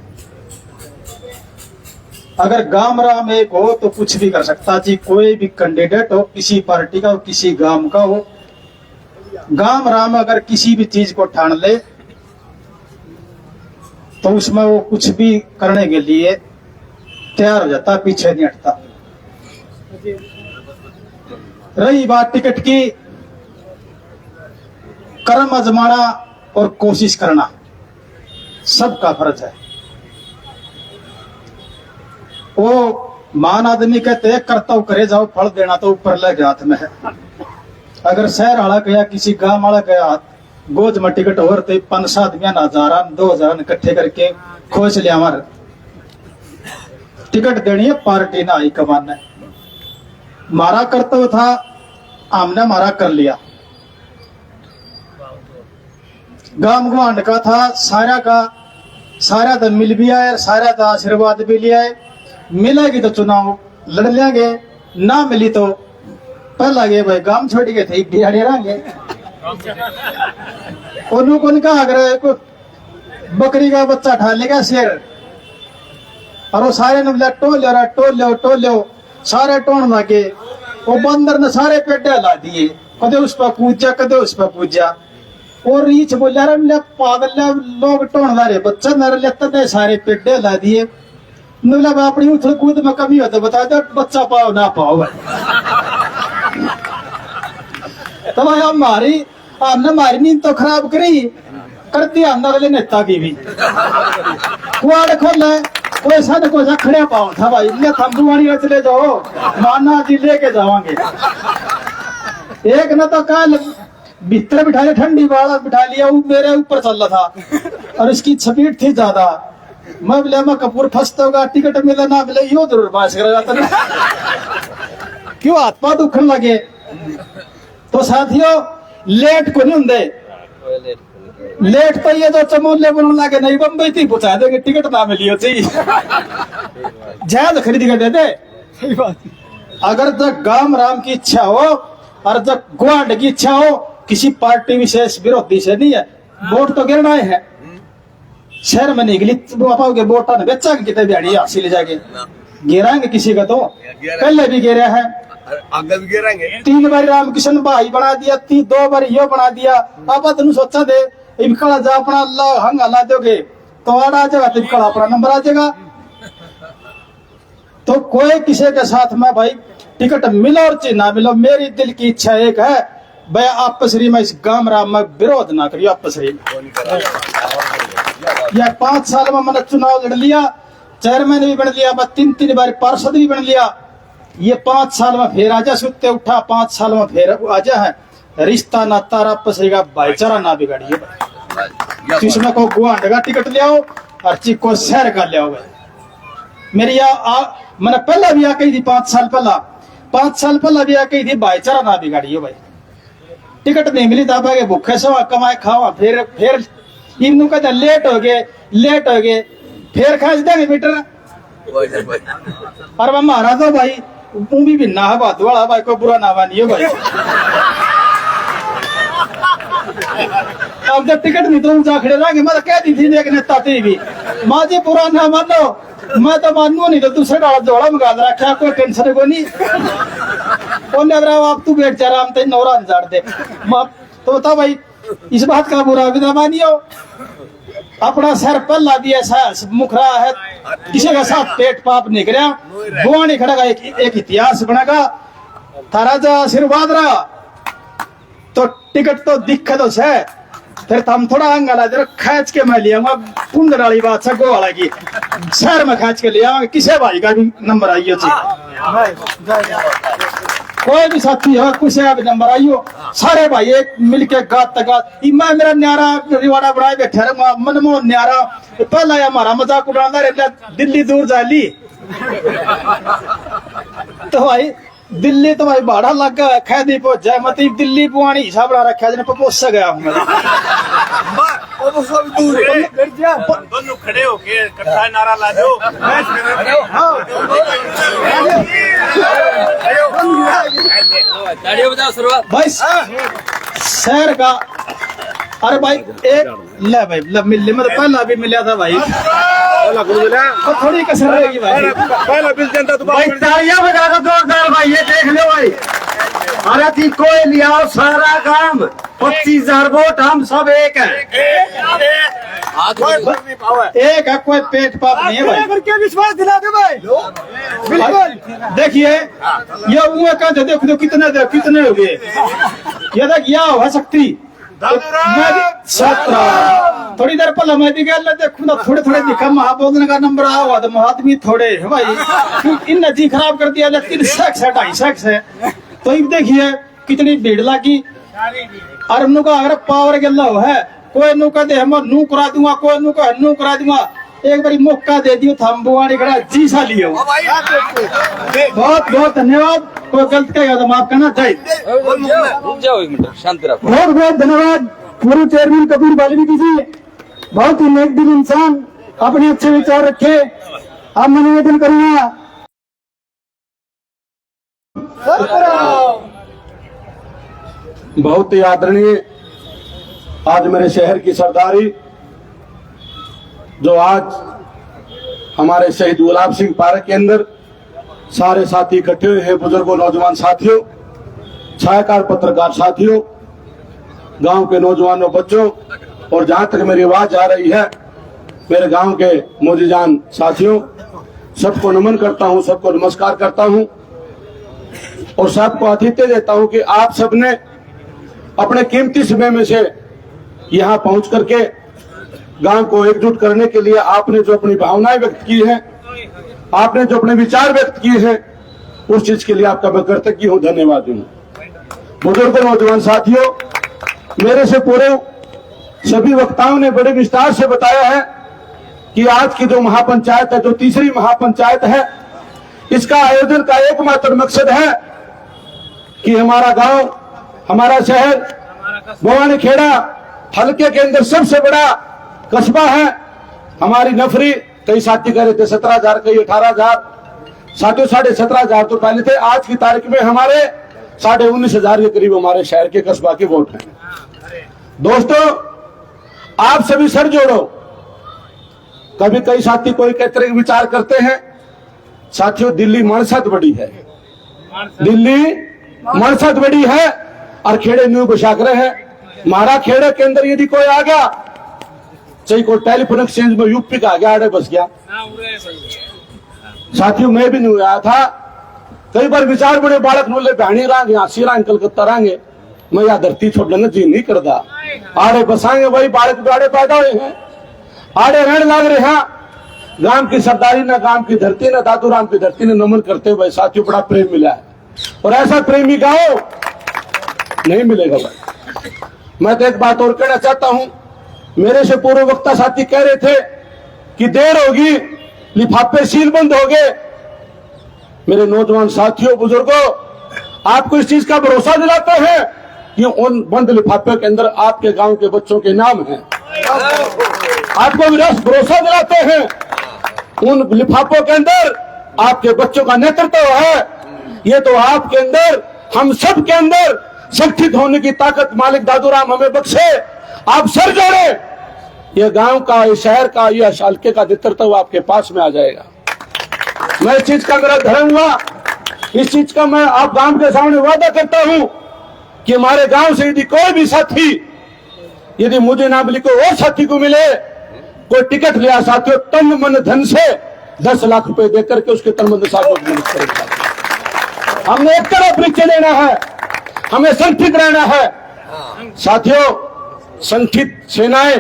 अगर गांव राम एक हो तो कुछ भी कर सकता जी, कोई भी कैंडिडेट हो, किसी पार्टी का हो, किसी गांव का हो, गांव राम अगर किसी भी चीज को ठान ले तो उसमें वो कुछ भी करने के लिए तैयार हो जाता, पीछे नहीं हटता। रही बात टिकट की, कर्म आजमाना और कोशिश करना सबका फर्ज है। वो मान आदमी कहते हैं कर्तव्य करे जाओ, फल देना तो ऊपर लगे हाथ में है। अगर शहर वाला गया, किसी गांव वाला गया, गोज में टिकट और तो 5 आदमी 1000 2000 इकट्ठे करके खोज लिया, हमारे टिकट देनी है पार्टी ना आई कमान ने। मारा कर्तव्य था, हमने मारा कर लिया। गांव गुआंड का था, सारा तो मिल भी आए, सारा तो आशीर्वाद भी लिया है। मिलेगी तो चुनाव लड़ लेंगे, ना मिली तो पहला गए भाई गांव छोड़ के थे दिहाड़ी रहेंगे। कौन कहा अगर बकरी का बच्चा ठा लेगा शेर, और वो सारे ने टोल लो सारे टोन लगे। वो बंदर ने सारे पेटे ला दिए, कदे उस पर कूद जा, कदे उस पर कूद जा। और रीच बोला पागल लोग टोन ला रहे, बच्चा नर लेते सारे पेटे ला दिए। मतलब अपनी उछल कूद में कमी हो तो बता दो, बच्चा पाओ ना पाओ। तो भाई हमने हमारी नींद तो खराब करी, करती हमने अगले नेता की भी। कुआड़ खोले कोई सा न कोई खड़े पाओ था भाई, ले थम्बुआनी चले जाओ, माना जी लेके जाओगे। एक न तो कल भीतर बिठा लिया, ठंडी वाला बिठा लिया, वो मेरे ऊपर चल रहा था और इसकी स्पीड थी ज्यादा। मैं बोले मैं कपूर फंसता होगा, टिकट मिला ना मिले यो जरूर बात कर जाता ना। क्यों हाथ पाँव दुखने लगे। तो साथियों लेट को नहीं होंगे, लेट तो ये जो चमोले बनने लगे नहीं, बम्बई थी पहुंचा देंगे, टिकट ना मिली चाहिए जहाज खरीद कर दे दे। सही बात। अगर जब गांव राम की इच्छा हो और जब गुआंड की इच्छा हो, किसी पार्टी विशेष विरोधी से नहीं है, वोट तो गिरना है। शहर में निकली पाओगे वोटा ने बेचा कितने दिहाड़ी हासिल ले जाके गिराएंगे किसी का, तो पहले भी गिरा है, आगे भी गिराएंगे। 3 बार रामकिशन भाई बना दिया, 2 बार यो बना दिया। अब तुम सोचा दे इनका जा अपना अल्लाह हंगा ला दोगे तो आ जाएगा, तो इनका अपना नंबर आ जाएगा। तो कोई किसी के साथ में भाई टिकट मिलो और चाहे ना मिलो, मेरी दिल की इच्छा एक है, भाई आपस में इस गांव राम में विरोध ना करियो आपस में। या 5 साल में मैंने चुनाव लड़ लिया, चेयरमैन भी बन लिया, मैं 3 बार पार्षद भी बन लिया। ये 5 साल में फिर आजा सुते उठा, 5 साल में फिर आजा है। रिश्ता नाता आपस का भाईचारा ना बिगाड़िए। इसमें को गुआंड का टिकट ले आओ और चिको शहर का ले आओ। मेरी मैंने पहला भी आके थी 5 साल पहला भी आके थी, भाईचारा ना बिगाड़िए भाई। टिकट नहीं मिली था भाई भूखे सो कमाए खाओ, फिर इनू कहते लेट हो गए फिर खास देंगे मीटर। और हमारा तो भाई मूवी भी ना बात वाला भाई, कोई बुरा ना मानिए भाई। अब जब टिकट नहीं तो ऊंचा खड़े रहा, मैं तो कह दी थी एक नेता थी भी, माँ जी बुरा ना मानो, मैं तो मानू नहीं तो दूसरे डाला जोड़ा मंगा रखा, कोई टेंशन को नहीं। आप तू बैठ जा रहा, हम तेज नौरा हजार दे तो बता भाई, इस बात का बुरा भी ना मानियो। अपना सर पल्ला भी ऐसा मुखरा है, किसी का साथ पेट पाप नहीं कराया, बुआ नहीं खड़ा एक इतिहास बनेगा। थारा जो आशीर्वाद रहा तो टिकट तो दिक्कत है, फिर हम थोड़ा अंगला जरा खींच के मैं लिया पुंदर वाली बात से गो वाला की शहर में खींच के लिया, किसी भाई का भी नंबर आइयो कोई भी साथी हो, किसी का भी नंबर आइयो, सारे भाई एक मिलके गात मैं मेरा न्यारा रिवाड़ा बनाए बैठे रहा, मनमोहन न्यारा पहला हमारा मजाक उड़ाना रहता, दिल्ली दूर जा ली तो भाई दिल्ली तो भाई भाड़ा लग गया, खैदी पहुंच जाए मतलब दिल्ली पुआनी हिसाब बना रखा है, पहुंच गया हूँ दोनों खड़े होके इकट्ठा नारा ला दो। भाई शहर का, अरे भाई एक ले भाई मिलने में तो पहला भी मिला था भाई, तो थोड़ी कसर रहेगी भाई। पहला बिल जनता तो भाई तालियां बजा दो जोरदार भाई, ये देख लो भाई। अरे थी कोई लिया सारा काम 25,000 वोट, हम सब एक हैं। एक है, कोई पेट पाप नहीं है भाई। विश्वास दिला दे भाई, बिल्कुल। देखिए ये उम्र का देखो तो कितने हो गए, ये देख यह हो सकती थोड़ी देर पहले मैं भी गया देखू ना, थोड़े दिखा महाबोधन का नंबर आया हुआ तो महात्मी थोड़े है भाई, इन नदी खराब कर दिया, 3 सेक्स है 2.5 सेक्स है। तो ये देखिए कितनी भीड़ लगी, और नू का अगर पावर गला है, कोई नू का दे हम नू करा दूंगा, कोई नू का नू करा दूंगा, एक बारी मौका दे दियो था हम बुआड़ी खड़ा जी सा लियो। बहुत बहुत धन्यवाद, कोई गलत कहेगा तो माफ करना चाहिए। शांत रखो। बहुत बहुत धन्यवाद पूर्व चेयरमैन कबीर वाल्मीकि जी, बहुत ही नेक दिल इंसान, अपने अच्छे विचार रखे। अब मैं निवेदन करूंगा बहुत ही आदरणीय आज मेरे शहर की सरदारी, जो आज हमारे शहीद गुलाब सिंह पार्क के अंदर सारे साथी इकट्ठे हुए हैं, बुजुर्गों, नौजवान साथियों, छायाकार पत्रकार साथियों, गांव के नौजवानों, बच्चों, और जहां तक मेरी आवाज आ रही है मेरे गांव के मोजीजान साथियों, सबको नमन करता हूं, सबको नमस्कार करता हूं और सबको आतिथ्य देता हूं कि आप सबने अपने कीमती समय में से यहां पहुंच करके गांव को एकजुट करने के लिए आपने जो अपनी भावनाएं व्यक्त की हैं, आपने जो अपने विचार व्यक्त किए हैं, उस चीज के लिए आपका मैं कृतज्ञ हूं, धन्यवाद हूं। बुजुर्गों, नौजवान साथियों, मेरे से पूर्व सभी वक्ताओं ने बड़े विस्तार से बताया है कि आज की जो महापंचायत है, जो तीसरी महापंचायत है, इसका आयोजन का एकमात्र मकसद है कि हमारा गांव, हमारा शहर भवानी खेड़ा हल्के के अंदर सबसे बड़ा कस्बा है। हमारी नफरी, कई साथी कह रहे थे 17,000, कई 18,000, साथियों 17,500 तो पहले थे, आज की तारीख में हमारे 19,500 के करीब हमारे शहर के कस्बा के वोट हैं। दोस्तों, आप सभी सर जोड़ो। कभी कई साथी कोई कई तरह के विचार करते हैं, साथियों दिल्ली मनसद बड़ी है, दिल्ली मनसद बड़ी है और खेड़े न्यू बशाकरे है। हमारा खेड़े के अंदर यदि कोई आ गया, चाहे कोई टेलीफोन एक्सचेंज में यूपी का आ गया, आड़े बस गया। साथियों मैं भी नहीं आया था, कई बार विचार बड़े बालक नूले बहनी रहेंगे, हाँसी रहेंगे, कलकत्ता रहेंगे, मैं या धरती छोड़ने जी नहीं करता। आड़े बसाएंगे वही बाड़े बाड़े पैदा हुए हैं, आड़े रहने लग रहे हैं। गांव की सरदारी ना गांव की धरती ना दादू राम की धरती ने नमन करते हुए साथियों बड़ा प्रेम मिला है, और ऐसा प्रेमी गांव नहीं मिलेगा भाई। मैं तो एक बात और कहना चाहता हूं, मेरे से पूर्व वक्ता साथी कह रहे थे कि देर होगी, लिफाफे सील बंद हो गए। मेरे नौजवान साथियों बुजुर्गों, आपको इस चीज का भरोसा दिलाते हैं कि उन बंद लिफाफे के अंदर आपके गांव के बच्चों के नाम हैं। आपको भरोसा दिलाते हैं उन लिफाफों के अंदर आपके बच्चों का नेतृत्व है। ये तो आपके अंदर, हम सब के अंदर संगठित होने की ताकत मालिक दादूराम हमें बख्शे। आप सर जोड़े, ये गांव का, ये शहर का, ये हल्के का नेतृत्व आपके पास में आ जाएगा। मैं इस चीज का मेरा धर्म हुआ, इस चीज का मैं आप गांव के सामने वादा करता हूं कि हमारे गांव से यदि कोई भी साथी, यदि मुझे ना मिली कोई और साथी को मिले, कोई टिकट लिया साथियों, तन मन धन से 10 लाख रुपए देकर के उसके तन मन साथियों को मदद करेगा। हमने एक तरफ परिचय लेना है, हमें संगठित रहना है साथियों। संगठित सेनाएं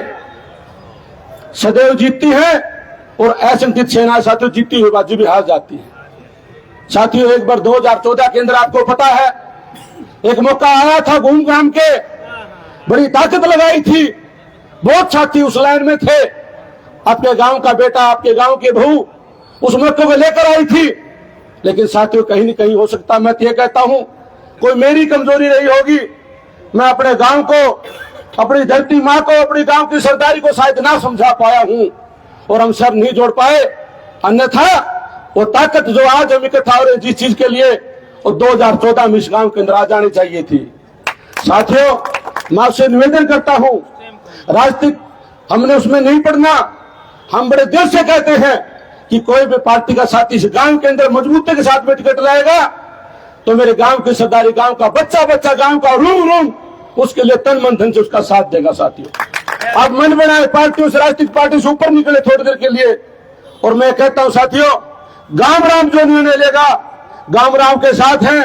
सदैव जीतती हैं और असंगठित सेनाएं साथियों जीतती हुई बाजी भी हार जाती है। साथियों एक बार 2014 के अंदर आपको पता है एक मौका आया था, घूम घाम के बड़ी ताकत लगाई थी, बहुत साथी उस लाइन में थे। आपके गांव का बेटा, आपके गांव की बहू उस मौके को लेकर आई थी, लेकिन साथियों कहीं न कहीं हो सकता, मैं ये कहता हूं, कोई मेरी कमजोरी रही होगी, मैं अपने गांव को, अपनी धरती मां को, अपनी गांव की सरदारी को शायद ना समझा पाया हूं और हम सब नहीं जोड़ पाए। अन्यथा वो ताकत जो आज हम इकट्ठा हो रहे जिस चीज के लिए, और 2014 में इस गांव के अंदर आ जानी चाहिए थी। साथियों मैं आपसे निवेदन करता हूं, राजनीति हमने उसमें नहीं पढ़ना। हम बड़े दिल से कहते हैं कि कोई भी पार्टी का साथी इस गांव के अंदर मजबूती के साथ में टिकट लाएगा तो मेरे गांव की सरदारी, गांव का बच्चा बच्चा, गांव का रूम रूम उसके लिए तन मन धन से उसका साथ देगा। साथियों आप मन बनाए, पार्टी उस राजनीतिक पार्टी से ऊपर निकले थोड़ी देर के लिए, और मैं कहता हूं साथियों, गांव राम जो निर्णय लेगा, गांव राम के साथ हैं,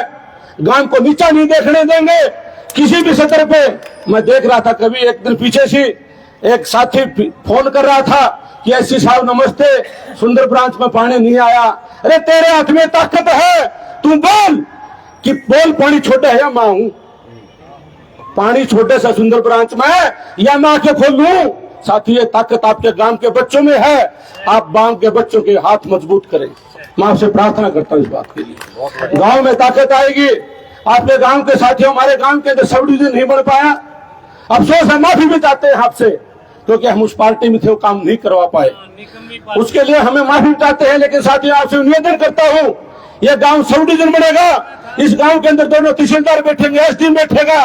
गांव को नीचा नहीं देखने देंगे किसी भी सतर पे। मैं देख रहा था कभी एक दिन पीछे से एक साथी फोन कर रहा था कि एससी साहब नमस्ते, सुंदर ब्रांच में पानी नहीं आया। अरे तेरे हाथ में ताकत है, तू बोल कि बोल पानी छोटे है या मैं हूं, पानी छोटे से सुंदर ब्रांच में या मैं आके खोल लूं। साथी ये ताकत आपके गांव के बच्चों में है, आप गांव के बच्चों के हाथ मजबूत करें। मैं आपसे प्रार्थना करता हूं इस बात के लिए। गांव में ताकत आएगी। आपके गांव के साथियों, हमारे गांव के अंदर सब डिवीजन नहीं बढ़ पाया, अफसोस है, माफी भी चाहते हैं आपसे, क्योंकि हम उस पार्टी में थे, वो काम नहीं करवा पाए, उसके लिए हमें माफी चाहते हैं। लेकिन साथियों आपसे निवेदन करता हूं, यह गांव सब डिवीजन बढ़ेगा। इस गांव के अंदर दोनों तहसीलदार बैठेंगे, एसडी बैठेगा,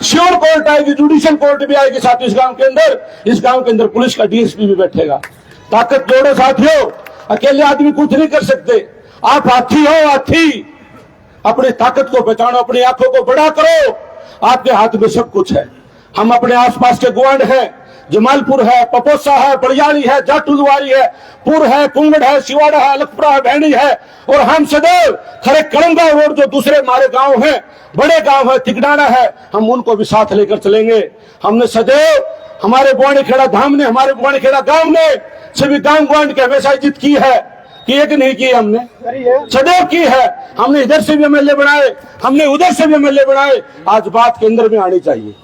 श्योर कोर्ट आएगी, जुडिशियल कोर्ट भी आएगी साथियों इस गांव के अंदर। इस गांव के अंदर पुलिस का डीएसपी भी बैठेगा। ताकत जोड़ो साथियों, अकेले आदमी कुछ नहीं कर सकते। आप हाथी हो, हाथी, अपनी ताकत को पहचानो, अपनी आंखों को बड़ा करो, आपके हाथ में सब कुछ है। हम अपने आसपास के गुआंढ है, जमालपुर है, पपोसा है, बड़ियाली है, जाटुलवारी है, पुर है, कुंगड़ है, सिवाड़ा है, लखपरा है, भैनी है, और हम सदैव खरे कड़ंगा रोड जो दूसरे हमारे गांव हैं, बड़े गांव है, तिगडाना है, हम उनको भी साथ लेकर चलेंगे। हमने सदैव, हमारे बुआनीखेड़ा धाम ने, हमारे बुआनीखेड़ा गांव ने सभी गांव गुआंढ की हमेशा इज्जत की है, कि एक नहीं की, हमने सदैव की है। हमने इधर से भी एमएलए बनाए, हमने उधर से भी एमएलए बनाए। आज बात केंद्र में आनी चाहिए,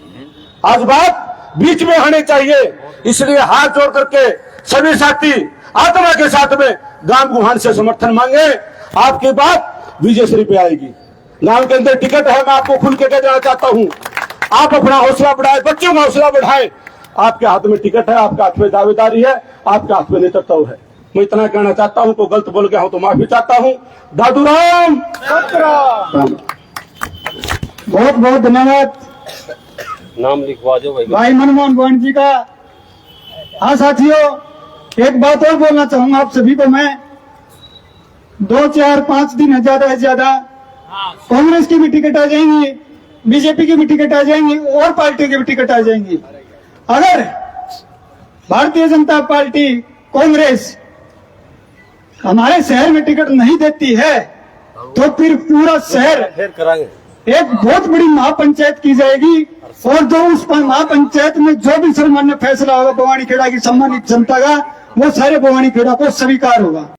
आज बात बीच में आनी चाहिए। इसलिए हाथ जोड़ करके सभी साथी आत्मा के साथ में गांव गुहान से समर्थन मांगे। आपकी बात विजयश्री पे आएगी। गांव के अंदर टिकट है, मैं आपको खुल के कह देना चाहता हूं, आप अपना हौसला बढ़ाए, बच्चों का हौसला बढ़ाए। आपके हाथ में टिकट है, आपके हाथ में दावेदारी है, आपके हाथ में नेतृत्व है। मैं इतना कहना चाहता हूं, को गलत बोल गया हूं तो माफी चाहता हूं। दादूराम बहुत बहुत धन्यवाद। नाम लिखवा दो भाई मनमोहन गोविंद जी का। हाँ साथियों, एक बात और बोलना चाहूंगा आप सभी को मैं। 2, 4, 5 दिन है, ज्यादा से ज्यादा कांग्रेस की भी टिकट आ जाएंगी, बीजेपी की भी टिकट आ जाएंगी, और पार्टी की भी टिकट आ जाएंगी। अगर भारतीय जनता पार्टी, कांग्रेस हमारे शहर में टिकट नहीं देती है तो फिर पूरा शहर एक बहुत बड़ी महापंचायत की जाएगी और जो उस महापंचायत में जो भी सर्वमान्य फैसला होगा बवानी खेड़ा की सम्मानित जनता का, वो सारे बवानी खेड़ा को स्वीकार होगा।